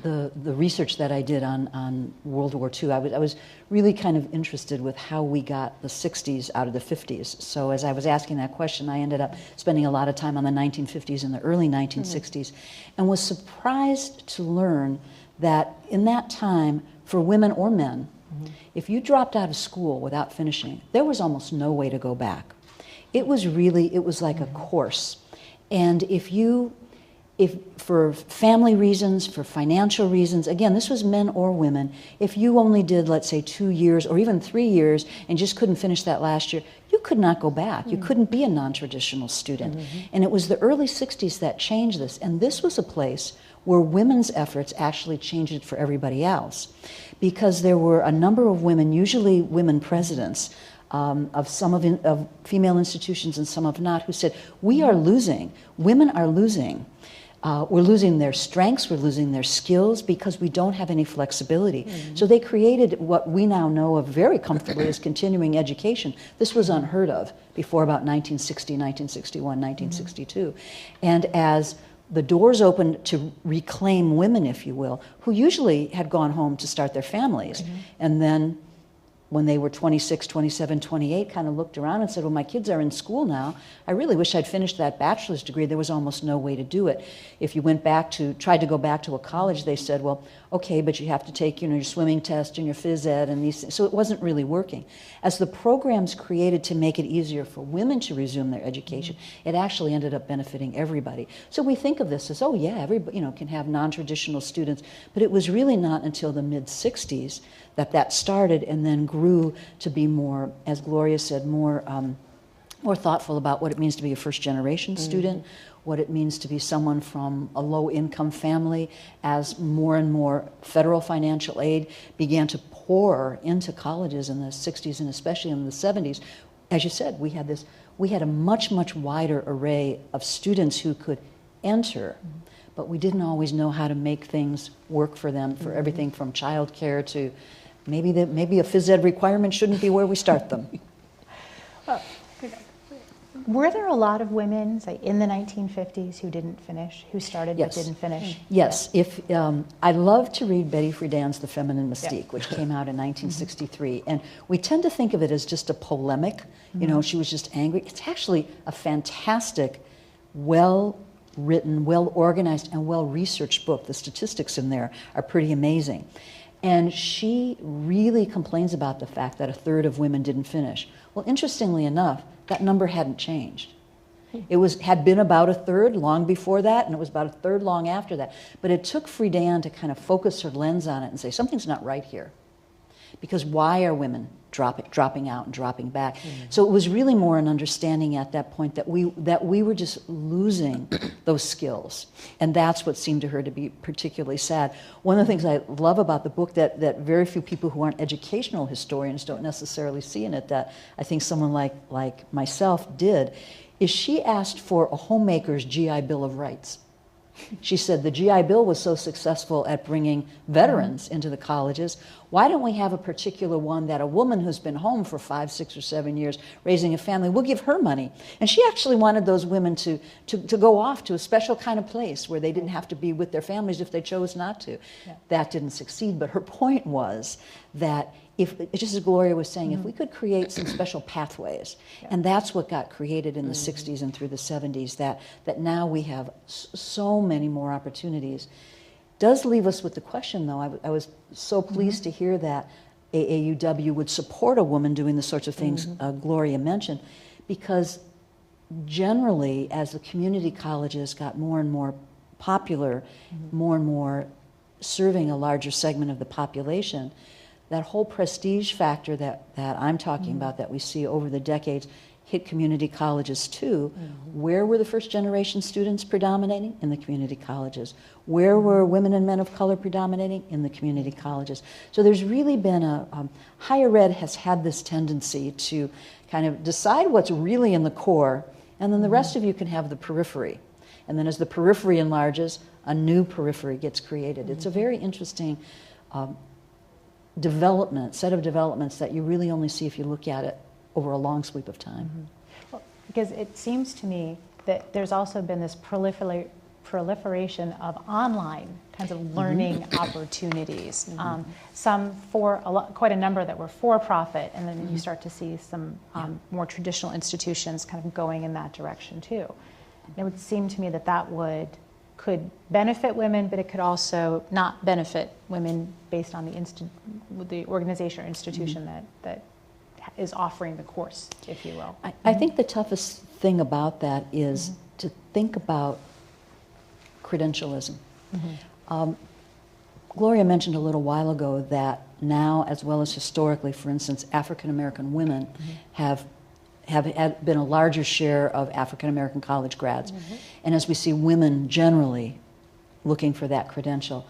The research that I did on World War II, I was really kind of interested with how we got the 60s out of the 50s. So as I was asking that question, I ended up spending a lot of time on the 1950s and the early 1960s, and was surprised to learn that in that time, for women or men, if you dropped out of school without finishing, there was almost no way to go back. It was like a course. And if for family reasons, for financial reasons, again, this was men or women, if you only did, let's say, 2 years or even 3 years and just couldn't finish that last year, you could not go back. You couldn't be a non-traditional student. And it was the early 60s that changed this. And this was a place where women's efforts actually changed it for everybody else. Because there were a number of women, usually women presidents, of some of female institutions and some of not, who said, we are losing, women are losing. We're losing their strengths, we're losing their skills because we don't have any flexibility. So they created what we now know of very comfortably as continuing education. This was unheard of before about 1960, 1961, 1962. And as the doors opened to reclaim women, if you will, who usually had gone home to start their families, and then when they were 26, 27, 28, kind of looked around and said, well, my kids are in school now. I really wish I'd finished that bachelor's degree. There was almost no way to do it. If you tried to go back to a college, they said, well, okay, but you have to take, your swimming test and your phys ed and these things. So it wasn't really working. As the programs created to make it easier for women to resume their education, it actually ended up benefiting everybody. So we think of this as, oh yeah, everybody, can have non-traditional students, but it was really not until the mid-60s that started and then grew to be more, as Gloria said, more thoughtful about what it means to be a first-generation student, what it means to be someone from a low-income family, as more and more federal financial aid began to pour into colleges in the 60s and especially in the 70s. As you said, we had a much, much wider array of students who could enter, but we didn't always know how to make things work for them, for everything from childcare to maybe a phys ed requirement shouldn't be where we start them. Were there a lot of women, say, in the 1950s who didn't finish, who started but didn't finish? Yes. I love to read Betty Friedan's The Feminine Mystique, which came out in 1963. And we tend to think of it as just a polemic. She was just angry. It's actually a fantastic, well-written, well-organized, and well-researched book. The statistics in there are pretty amazing. And she really complains about the fact that a third of women didn't finish. Well, interestingly enough, that number hadn't changed. It had been about a third long before that, and it was about a third long after that. But it took Friedan to kind of focus her lens on it and say, something's not right here. Because why are women dropping out and dropping back? So it was really more an understanding at that point that we were just losing those skills. And that's what seemed to her to be particularly sad. One of the things I love about the book that very few people who aren't educational historians don't necessarily see in it, that I think someone like myself did, is she asked for a homemaker's GI Bill of Rights. She said the GI Bill was so successful at bringing veterans into the colleges. Why don't we have a particular one that a woman who's been home for 5, 6, or 7 years raising a family, we'll give her money. And she actually wanted those women to go off to a special kind of place where they didn't have to be with their families if they chose not to. That didn't succeed, but her point was that just as Gloria was saying, if we could create some special pathways, and that's what got created in the 60s and through the 70s, that now we have so many more opportunities, does leave us with the question, though. I was so pleased to hear that AAUW would support a woman doing the sorts of things Gloria mentioned, because generally, as the community colleges got more and more popular, more and more serving a larger segment of the population, that whole prestige factor that I'm talking about, that we see over the decades, hit community colleges too. Where were the first generation students predominating? In the community colleges. Where were women and men of color predominating? In the community colleges. So there's really been higher ed has had this tendency to kind of decide what's really in the core, and then the rest of you can have the periphery. And then as the periphery enlarges, a new periphery gets created. It's a very interesting set of developments that you really only see if you look at it over a long sweep of time. Well, because it seems to me that there's also been this proliferation of online kinds of learning opportunities. Quite a number that were for-profit, and then you start to see some more traditional institutions kind of going in that direction too. And it would seem to me that could benefit women, but it could also not benefit women based on the organization or institution that is offering the course, if you will. I think the toughest thing about that is to think about credentialism. Gloria mentioned a little while ago that now, as well as historically, for instance, African American women have been a larger share of African American college grads. And as we see women generally looking for that credential,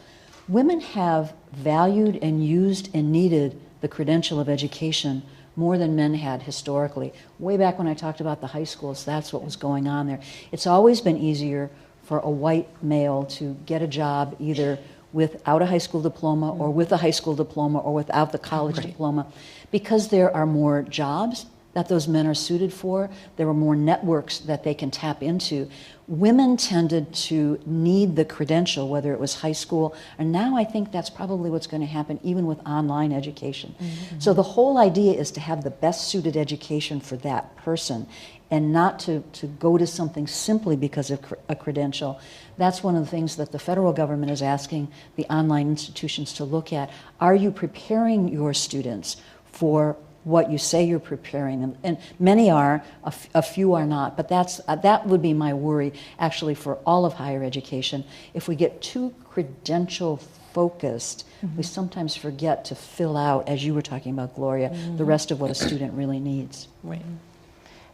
women have valued and used and needed the credential of education more than men had historically. Way back when I talked about the high schools, that's what was going on there. It's always been easier for a white male to get a job either without a high school diploma or with a high school diploma or without the college diploma, because there are more jobs that those men are suited for. There are more networks that they can tap into. Women tended to need the credential, whether it was high school, and now I think that's probably what's going to happen even with online education. So the whole idea is to have the best suited education for that person, and not to go to something simply because of a credential. That's one of the things that the federal government is asking the online institutions to look at. Are you preparing your students for what you say you're preparing them? And many are, a few are not, but that would be my worry actually for all of higher education. If we get too credential focused, we sometimes forget to fill out, as you were talking about, Gloria, the rest of what a student really needs. Right.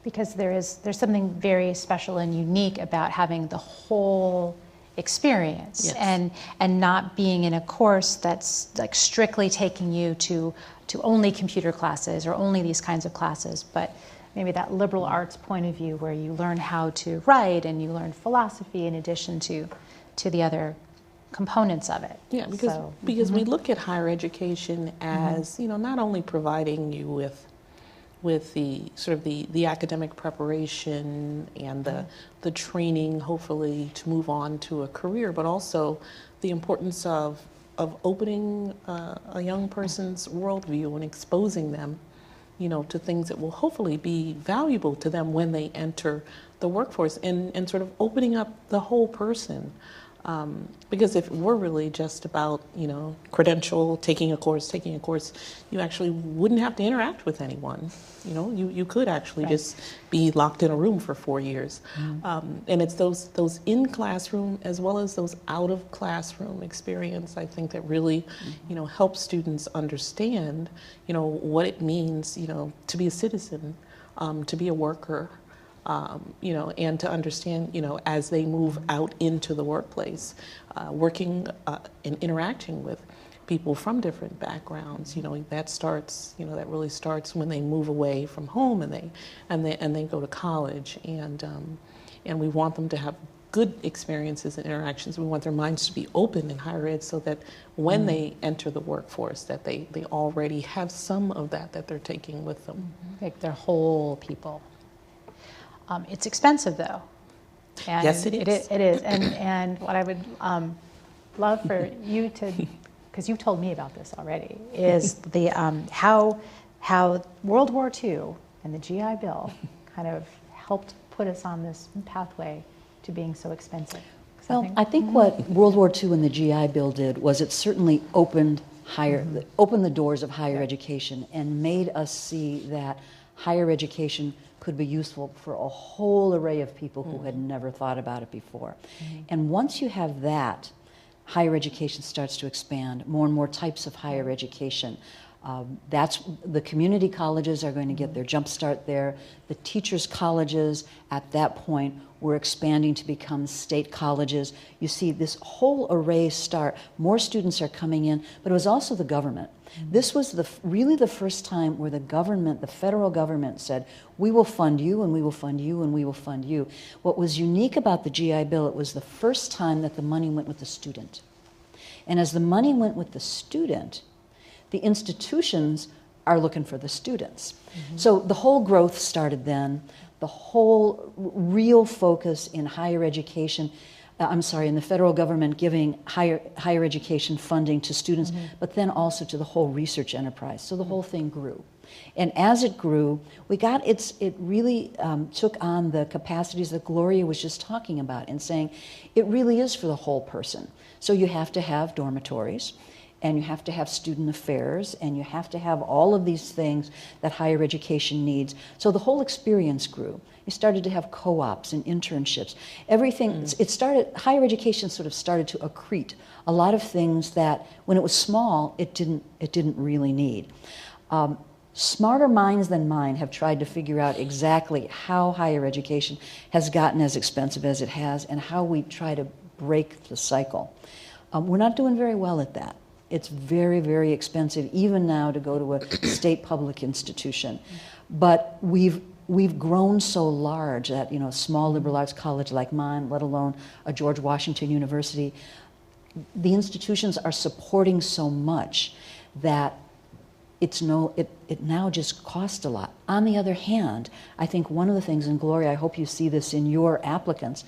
Because there's something very special and unique about having the whole experience, and not being in a course that's like strictly taking you to only computer classes or only these kinds of classes, but maybe that liberal arts point of view where you learn how to write and you learn philosophy in addition to the other components of it. Yeah, because we look at higher education as not only providing you with the sort of the academic preparation and the training, hopefully, to move on to a career, but also the importance of opening a young person's worldview and exposing them, to things that will hopefully be valuable to them when they enter the workforce, and sort of opening up the whole person. Because if we're really just about, credential, taking a course, you actually wouldn't have to interact with anyone. You could actually just be locked in a room for 4 years. And it's those in classroom as well as those out of classroom experience, I think, that really, help students understand, what it means, to be a citizen, to be a worker. And to understand, as they move out into the workplace, working and interacting with people from different backgrounds, that really starts when they move away from home and they go to college, and we want them to have good experiences and interactions. We want their minds to be open in higher ed so that when they enter the workforce, that they already have some of that they're taking with them. Like they're whole people. It's expensive, though. And yes, it is. It is. And what I would love for you to because you've told me about this already, is the how World War II and the GI Bill kind of helped put us on this pathway to being so expensive. Well, I think what World War II and the GI Bill did was it certainly opened the doors of higher education and made us see that higher education could be useful for a whole array of people who had never thought about it before. And once you have that, higher education starts to expand, more and more types of higher education. That's the community colleges are going to get their jump start there. The teachers' colleges at that point were expanding to become state colleges. You see this whole array start. More students are coming in, but it was also the government. This was really the first time where the government, the federal government, said, we will fund you, and we will fund you, and we will fund you. What was unique about the GI Bill, it was the first time that the money went with the student. And as the money went with the student, the institutions are looking for the students. So the whole growth started then. The whole real focus in higher education, in the federal government giving higher education funding to students, but then also to the whole research enterprise. So the whole thing grew. And as it grew, it really took on the capacities that Gloria was just talking about and saying it really is for the whole person. So you have to have dormitories, and you have to have student affairs, and you have to have all of these things that higher education needs. So the whole experience grew. You started to have co-ops and internships. Everything, higher education sort of started to accrete a lot of things that, when it was small, it didn't really need. Smarter minds than mine have tried to figure out exactly how higher education has gotten as expensive as it has and how we try to break the cycle. We're not doing very well at that. It's very, very expensive, even now, to go to a state public institution. But we've grown so large that, a small liberal arts college like mine, let alone a George Washington University, the institutions are supporting so much that it now just costs a lot. On the other hand, I think one of the things, and Gloria, I hope you see this in your applicants,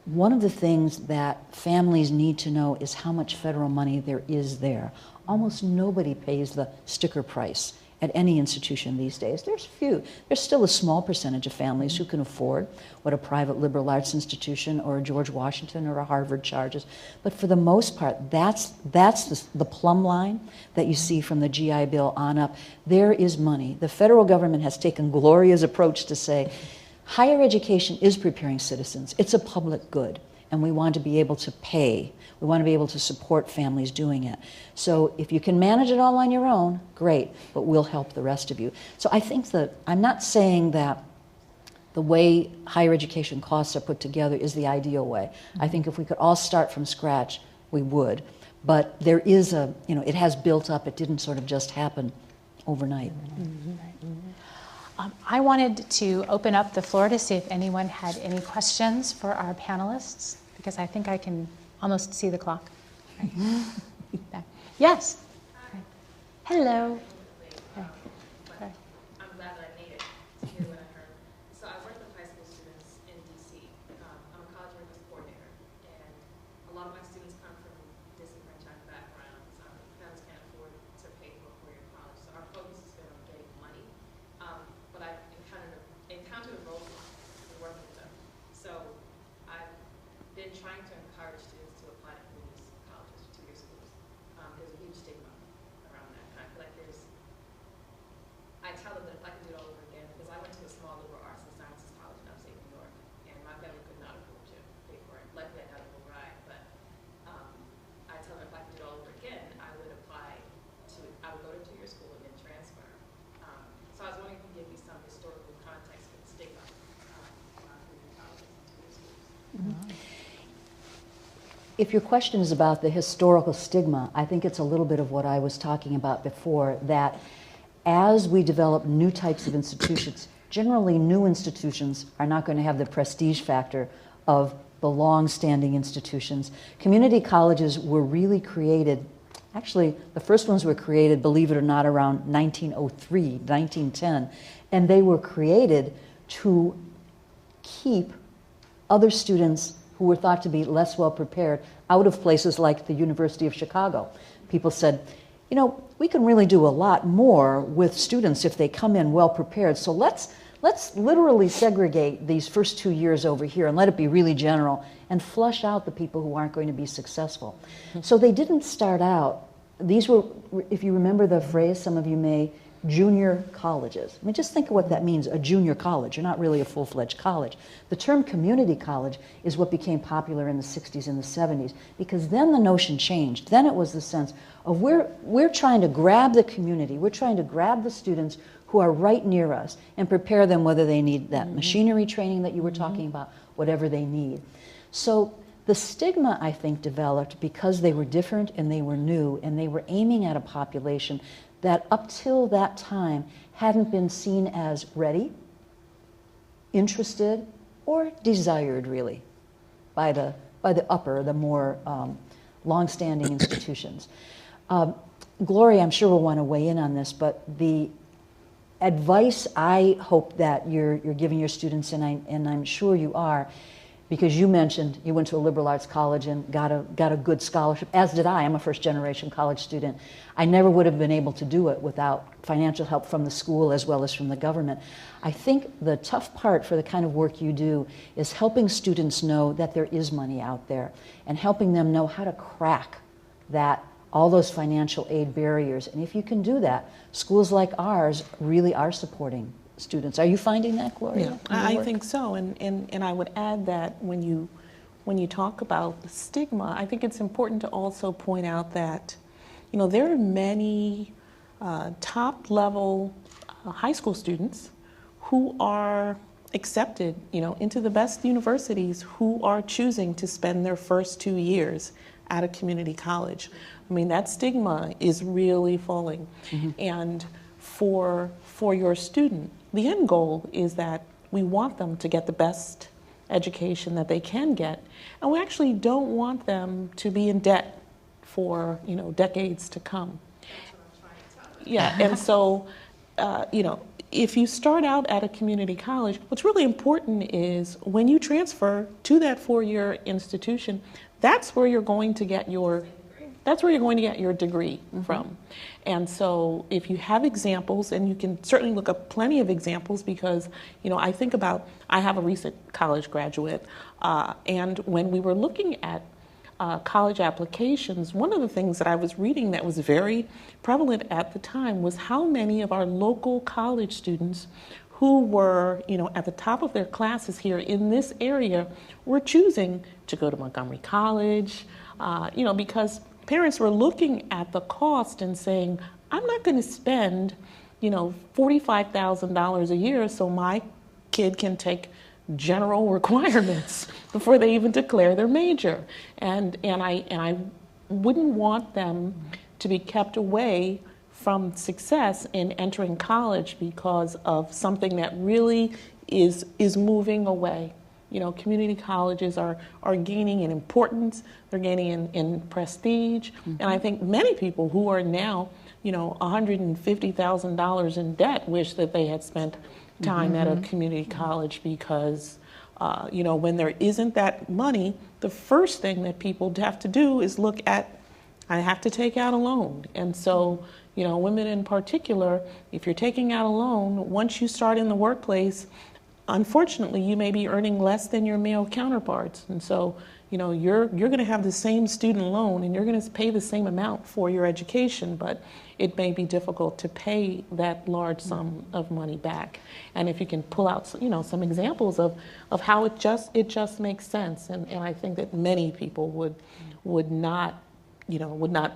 one of the things that families need to know is how much federal money there is there. Almost nobody pays the sticker price at any institution these days. There's few. There's still a small percentage of families who can afford what a private liberal arts institution or a George Washington or a Harvard charges. But for the most part, that's the plumb line that you see from the GI Bill on up. There is money. The federal government has taken Gloria's approach to say, higher education is preparing citizens. It's a public good, and we want to be able to pay. We want to be able to support families doing it. So if you can manage it all on your own, great, but we'll help the rest of you. So I think that I'm not saying that the way higher education costs are put together is the ideal way. I think if we could all start from scratch, we would. But there is it has built up. It didn't sort of just happen overnight. I wanted to open up the floor to see if anyone had any questions for our panelists, because I think I can almost see the clock. Right. Yes. Hi. Hello. Hi. I'm glad that I made it to hear what I heard. So I work with high school students in DC. I'm a college records coordinator, and a lot of my students come from disenfranchised backgrounds. Families can't afford to pay for a four-year college, so our focus has been on getting money. But I've encountered a roadblock in working with them. So I've been trying to encourage students to apply to community colleges, two-year schools. There's a huge stigma around that. And I feel like I tell them that if I could do it all over again, because I went to a small liberal arts and sciences college in upstate New York, and my family could not afford to pay for it. Luckily, I got a full ride, but I tell them if I could do it all over again, I would go to two-year school and then transfer. So I was wondering if you could give me some historical context for the stigma around community colleges and two-year schools. If your question is about the historical stigma, I think it's a little bit of what I was talking about before, that as we develop new types of institutions, generally new institutions are not going to have the prestige factor of the long-standing institutions. Community colleges were really created, actually the first ones were created, believe it or not, around 1903, 1910, and they were created to keep other students who were thought to be less well prepared out of places like the University of Chicago. People said, you know, we can really do a lot more with students if they come in well prepared, so let's literally segregate these first 2 years over here and let it be really general and flush out the people who aren't going to be successful. So they didn't start out, these were, if you remember the phrase, some of you may, junior colleges. I mean, just think of what that means, a junior college. You're not really a full-fledged college. The term community college is what became popular in the 60s and the 70s, because then the notion changed. Then it was the sense of we're trying to grab the community, we're trying to grab the students who are right near us and prepare them whether they need that machinery training that you were talking about, whatever they need. So the stigma, I think, developed because they were different and they were new and they were aiming at a population that up till that time hadn't been seen as ready, interested, or desired really by the upper, the more long-standing institutions. Gloria, I'm sure will want to weigh in on this, but the advice I hope that you're giving your students, and I'm sure you are, because you mentioned you went to a liberal arts college and got a good scholarship, as did I. I'm a first-generation college student. I never would have been able to do it without financial help from the school as well as from the government. I think the tough part for the kind of work you do is helping students know that there is money out there and helping them know how to crack all those financial aid barriers. And if you can do that, schools like ours really are supporting students. Are you finding that, Gloria? Yeah, I think so, and I would add that when you talk about the stigma, I think it's important to also point out that, you know, there are many top-level high school students who are accepted, you know, into the best universities who are choosing to spend their first 2 years at a community college. I mean, that stigma is really falling, and for your student, the end goal is that we want them to get the best education that they can get, and we actually don't want them to be in debt for, you know, decades to come. Yeah, and so, you know, if you start out at a community college, what's really important is when you transfer to that four-year institution, that's where you're going to get your degree from. And so if you have examples, and you can certainly look up plenty of examples, because, you know, I have a recent college graduate, and when we were looking at college applications, one of the things that I was reading that was very prevalent at the time was how many of our local college students who were, you know, at the top of their classes here in this area were choosing to go to Montgomery College, you know, because parents were looking at the cost and saying, I'm not going to spend, you know, $45,000 a year so my kid can take general requirements before they even declare their major. And I wouldn't want them to be kept away from success in entering college because of something that really is moving away. You know, community colleges are gaining in importance, they're gaining in prestige, and I think many people who are now, you know, $150,000 in debt wish that they had spent time at a community college, because, you know, when there isn't that money, the first thing that people have to do is look at, I have to take out a loan. And so, you know, women in particular, if you're taking out a loan, once you start in the workplace, unfortunately, you may be earning less than your male counterparts. And so, you know, you're going to have the same student loan and you're going to pay the same amount for your education, but it may be difficult to pay that large sum of money back. And if you can pull out, you know, some examples of how it just makes sense. And I think that many people would not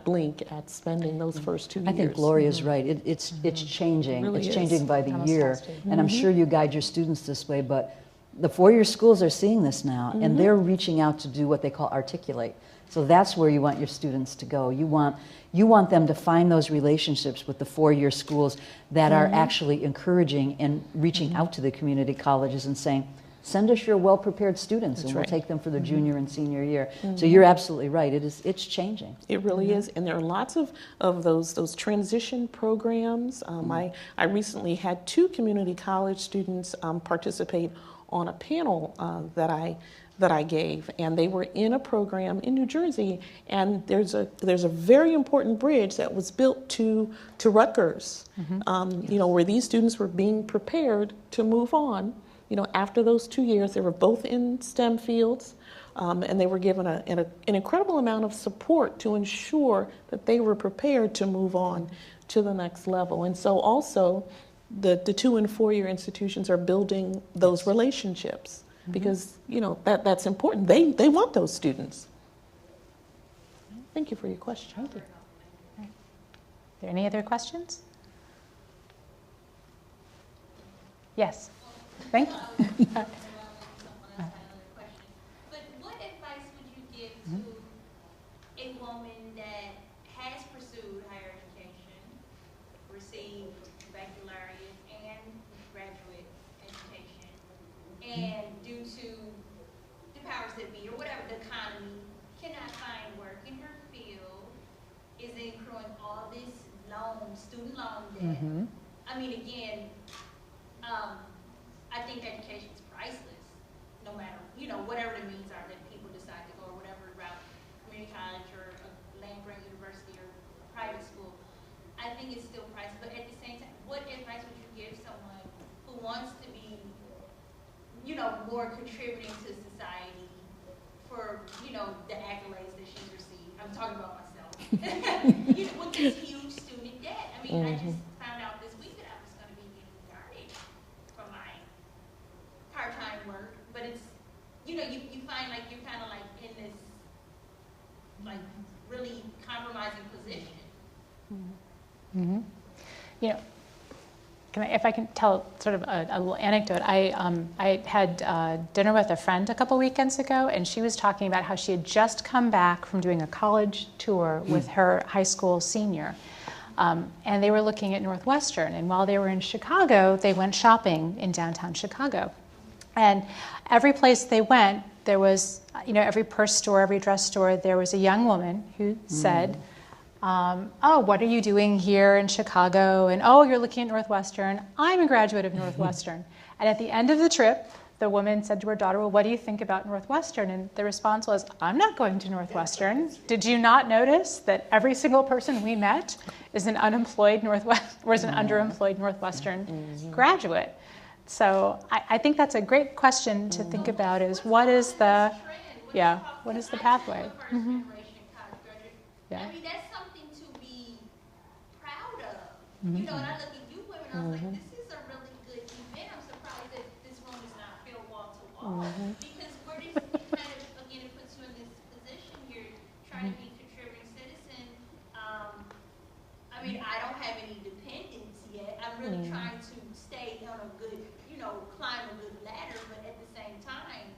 blink at spending those first 2 years. I think Gloria's right. It's changing. Really it's changing by the Almost year. has to. And I'm sure you guide your students this way, but the four-year schools are seeing this now, and they're reaching out to do what they call articulate. So that's where you want your students to go. You want them to find those relationships with the four-year schools that are actually encouraging and reaching out to the community colleges and saying, send us your well-prepared students, and we'll take them for their junior and senior year. So you're absolutely right. It's changing. It really is, and there are lots of those transition programs. I recently had 2 community college students participate on a panel that I that I gave, and they were in a program in New Jersey, and there's a very important bridge that was built to Rutgers, you know, where these students were being prepared to move on. You know, after those 2 years, they were both in STEM fields, and they were given an incredible amount of support to ensure that they were prepared to move on to the next level. And so also, the 2- and 4-year institutions are building those relationships. Because, you know, that's important. They want those students. Thank you for your question. Thank you. Are there any other questions? Yes. Thank you. But what advice would you give to a woman that has pursued higher education, received baccalaureate and graduate education, and due to the powers that be or whatever, the economy, cannot find work in her field, is incurring all this student loan debt? I mean, again, I think education is priceless, no matter, you know, whatever the means are that people decide to go, or whatever route, community college or a land-grant university or private school. I think it's still priceless, but at the same time, what advice would you give someone who wants to be, you know, more contributing to society for, you know, the accolades that she's received? I'm talking about myself. You know, with this huge student debt. I mean, I just found out this week that I was going to be getting yardage from my part-time work, but it's, you know, you find like you're kind of like in this, like, really compromising position. You know, if I can tell sort of a little anecdote, I had dinner with a friend a couple weekends ago, and she was talking about how she had just come back from doing a college tour with her high school senior. And they were looking at Northwestern, and while they were in Chicago, they went shopping in downtown Chicago. And every place they went, there was, you know, every purse store, every dress store, there was a young woman who said, oh, what are you doing here in Chicago? And oh, you're looking at Northwestern. I'm a graduate of Northwestern. And at the end of the trip, the woman said to her daughter, well, what do you think about Northwestern? And the response was, I'm not going to Northwestern. Did you not notice that every single person we met is an unemployed underemployed Northwestern graduate? So I think that's a great question to think about, is what is the pathway? Yeah. I mean, that's something to be proud of. You know, and I look at you women, I was like, this is a really good event. I'm surprised that this room is not filled wall to wall. Because we're just kind of, again, it puts you in this position. You're trying to be a contributing citizen. I mean, I don't have any dependents yet. I'm really trying to stay on a good, you know, climb a good ladder, but at the same time,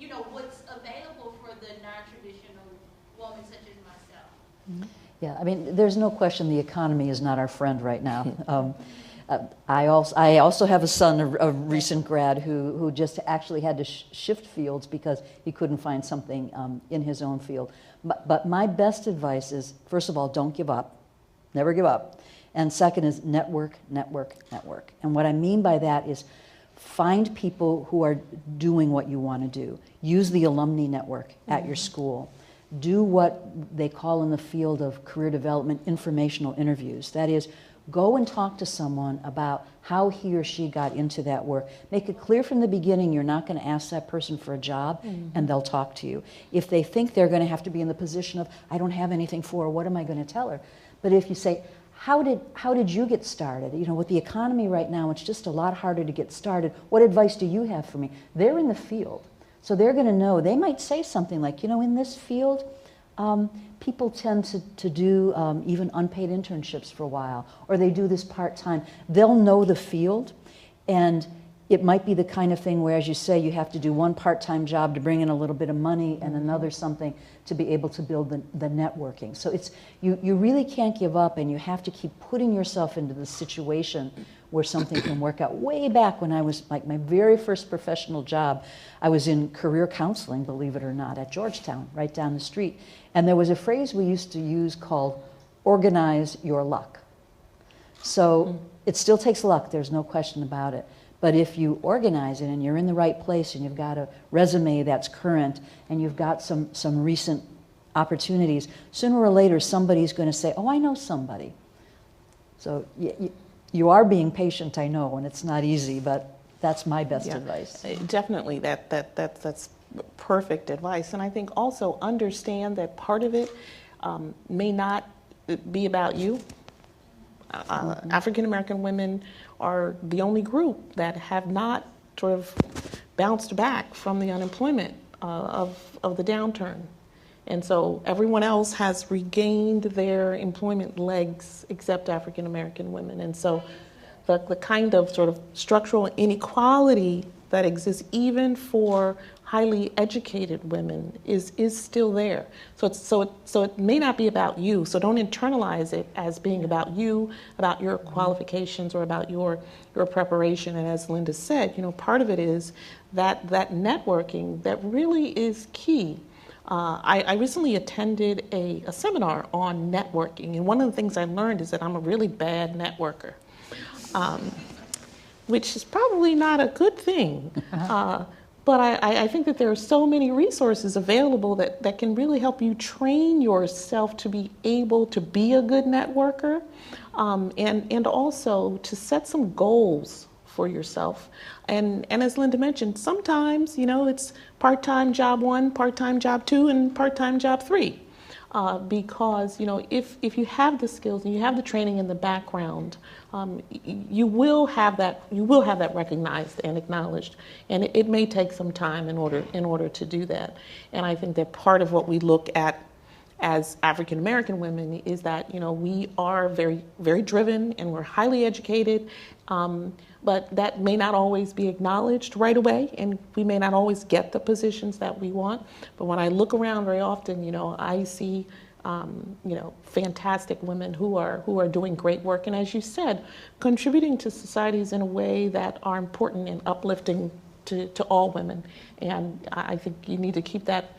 you know, what's available for the non-traditional woman such as myself. Yeah, I mean, there's no question the economy is not our friend right now. I also have a son, a recent grad, who just actually had to shift fields because he couldn't find something in his own field. But my best advice is, first of all, don't give up. Never give up. And second is network, network, network. And what I mean by that is find people who are doing what you want to do. Use the alumni network at your school. Do what they call in the field of career development informational interviews. That is, go and talk to someone about how he or she got into that work. Make it clear from the beginning you're not going to ask that person for a job, and they'll talk to you. If they think they're going to have to be in the position of, I don't have anything for her, what am I going to tell her? But if you say, how did you get started? You know, with the economy right now, it's just a lot harder to get started. What advice do you have for me? They're in the field. So they're going to know. They might say something like, you know, in this field, people tend to do even unpaid internships for a while, or they do this part-time. They'll know the field, and it might be the kind of thing where, as you say, you have to do one part-time job to bring in a little bit of money and another something to be able to build the networking. So it's you really can't give up, and you have to keep putting yourself into the situation where something can work out. Way back when I was, like, my very first professional job, I was in career counseling, believe it or not, at Georgetown, right down the street. And there was a phrase we used to use called organize your luck. So it still takes luck, there's no question about it. But if you organize it and you're in the right place and you've got a resume that's current and you've got some recent opportunities, sooner or later somebody's going to say, oh, I know somebody. So you are being patient, I know, and it's not easy, but that's my best advice. Definitely, that's perfect advice. And I think also understand that part of it may not be about you. African American women are the only group that have not sort of bounced back from the unemployment of the downturn. And so everyone else has regained their employment legs except African American women. And so the kind of sort of structural inequality that exists even for highly educated women is still there. So it may not be about you. So don't internalize it as being about you, about your qualifications, or about your preparation. And as Linda said, part of it is that networking that really is key. I recently attended a seminar on networking, and one of the things I learned is that I'm a really bad networker, which is probably not a good thing. But I think that there are so many resources available that can really help you train yourself to be able to be a good networker, and also to set some goals for yourself. And as Linda mentioned, sometimes, it's part-time job 1, part-time job 2, and part-time job 3. Because, if you have the skills and you have the training in the background, you will have that recognized and acknowledged. And it may take some time in order to do that. And I think that part of what we look at as African American women is that, we are very, very driven and we're highly educated, but that may not always be acknowledged right away, and we may not always get the positions that we want. But when I look around very often, I see, fantastic women who are doing great work, and as you said, contributing to societies in a way that are important and uplifting to all women. And I think you need to keep that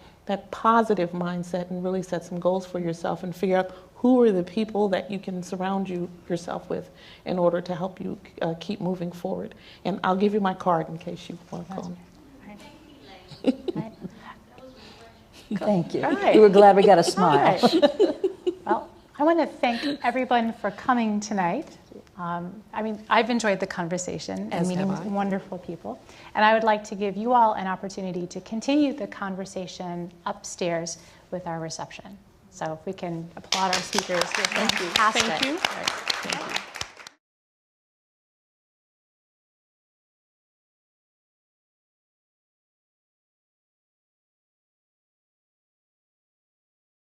positive mindset and really set some goals for yourself and figure out who are the people that you can surround yourself with in order to help you keep moving forward. And I'll give you my card in case you want to call me. Thank you. Right. We were glad we got a smile. Right. Well, I want to thank everyone for coming tonight. I've enjoyed the conversation and meeting wonderful people. And I would like to give you all an opportunity to continue the conversation upstairs with our reception. So if we can applaud our speakers. Thank you. Fantastic. Thank you. Right. Thank you.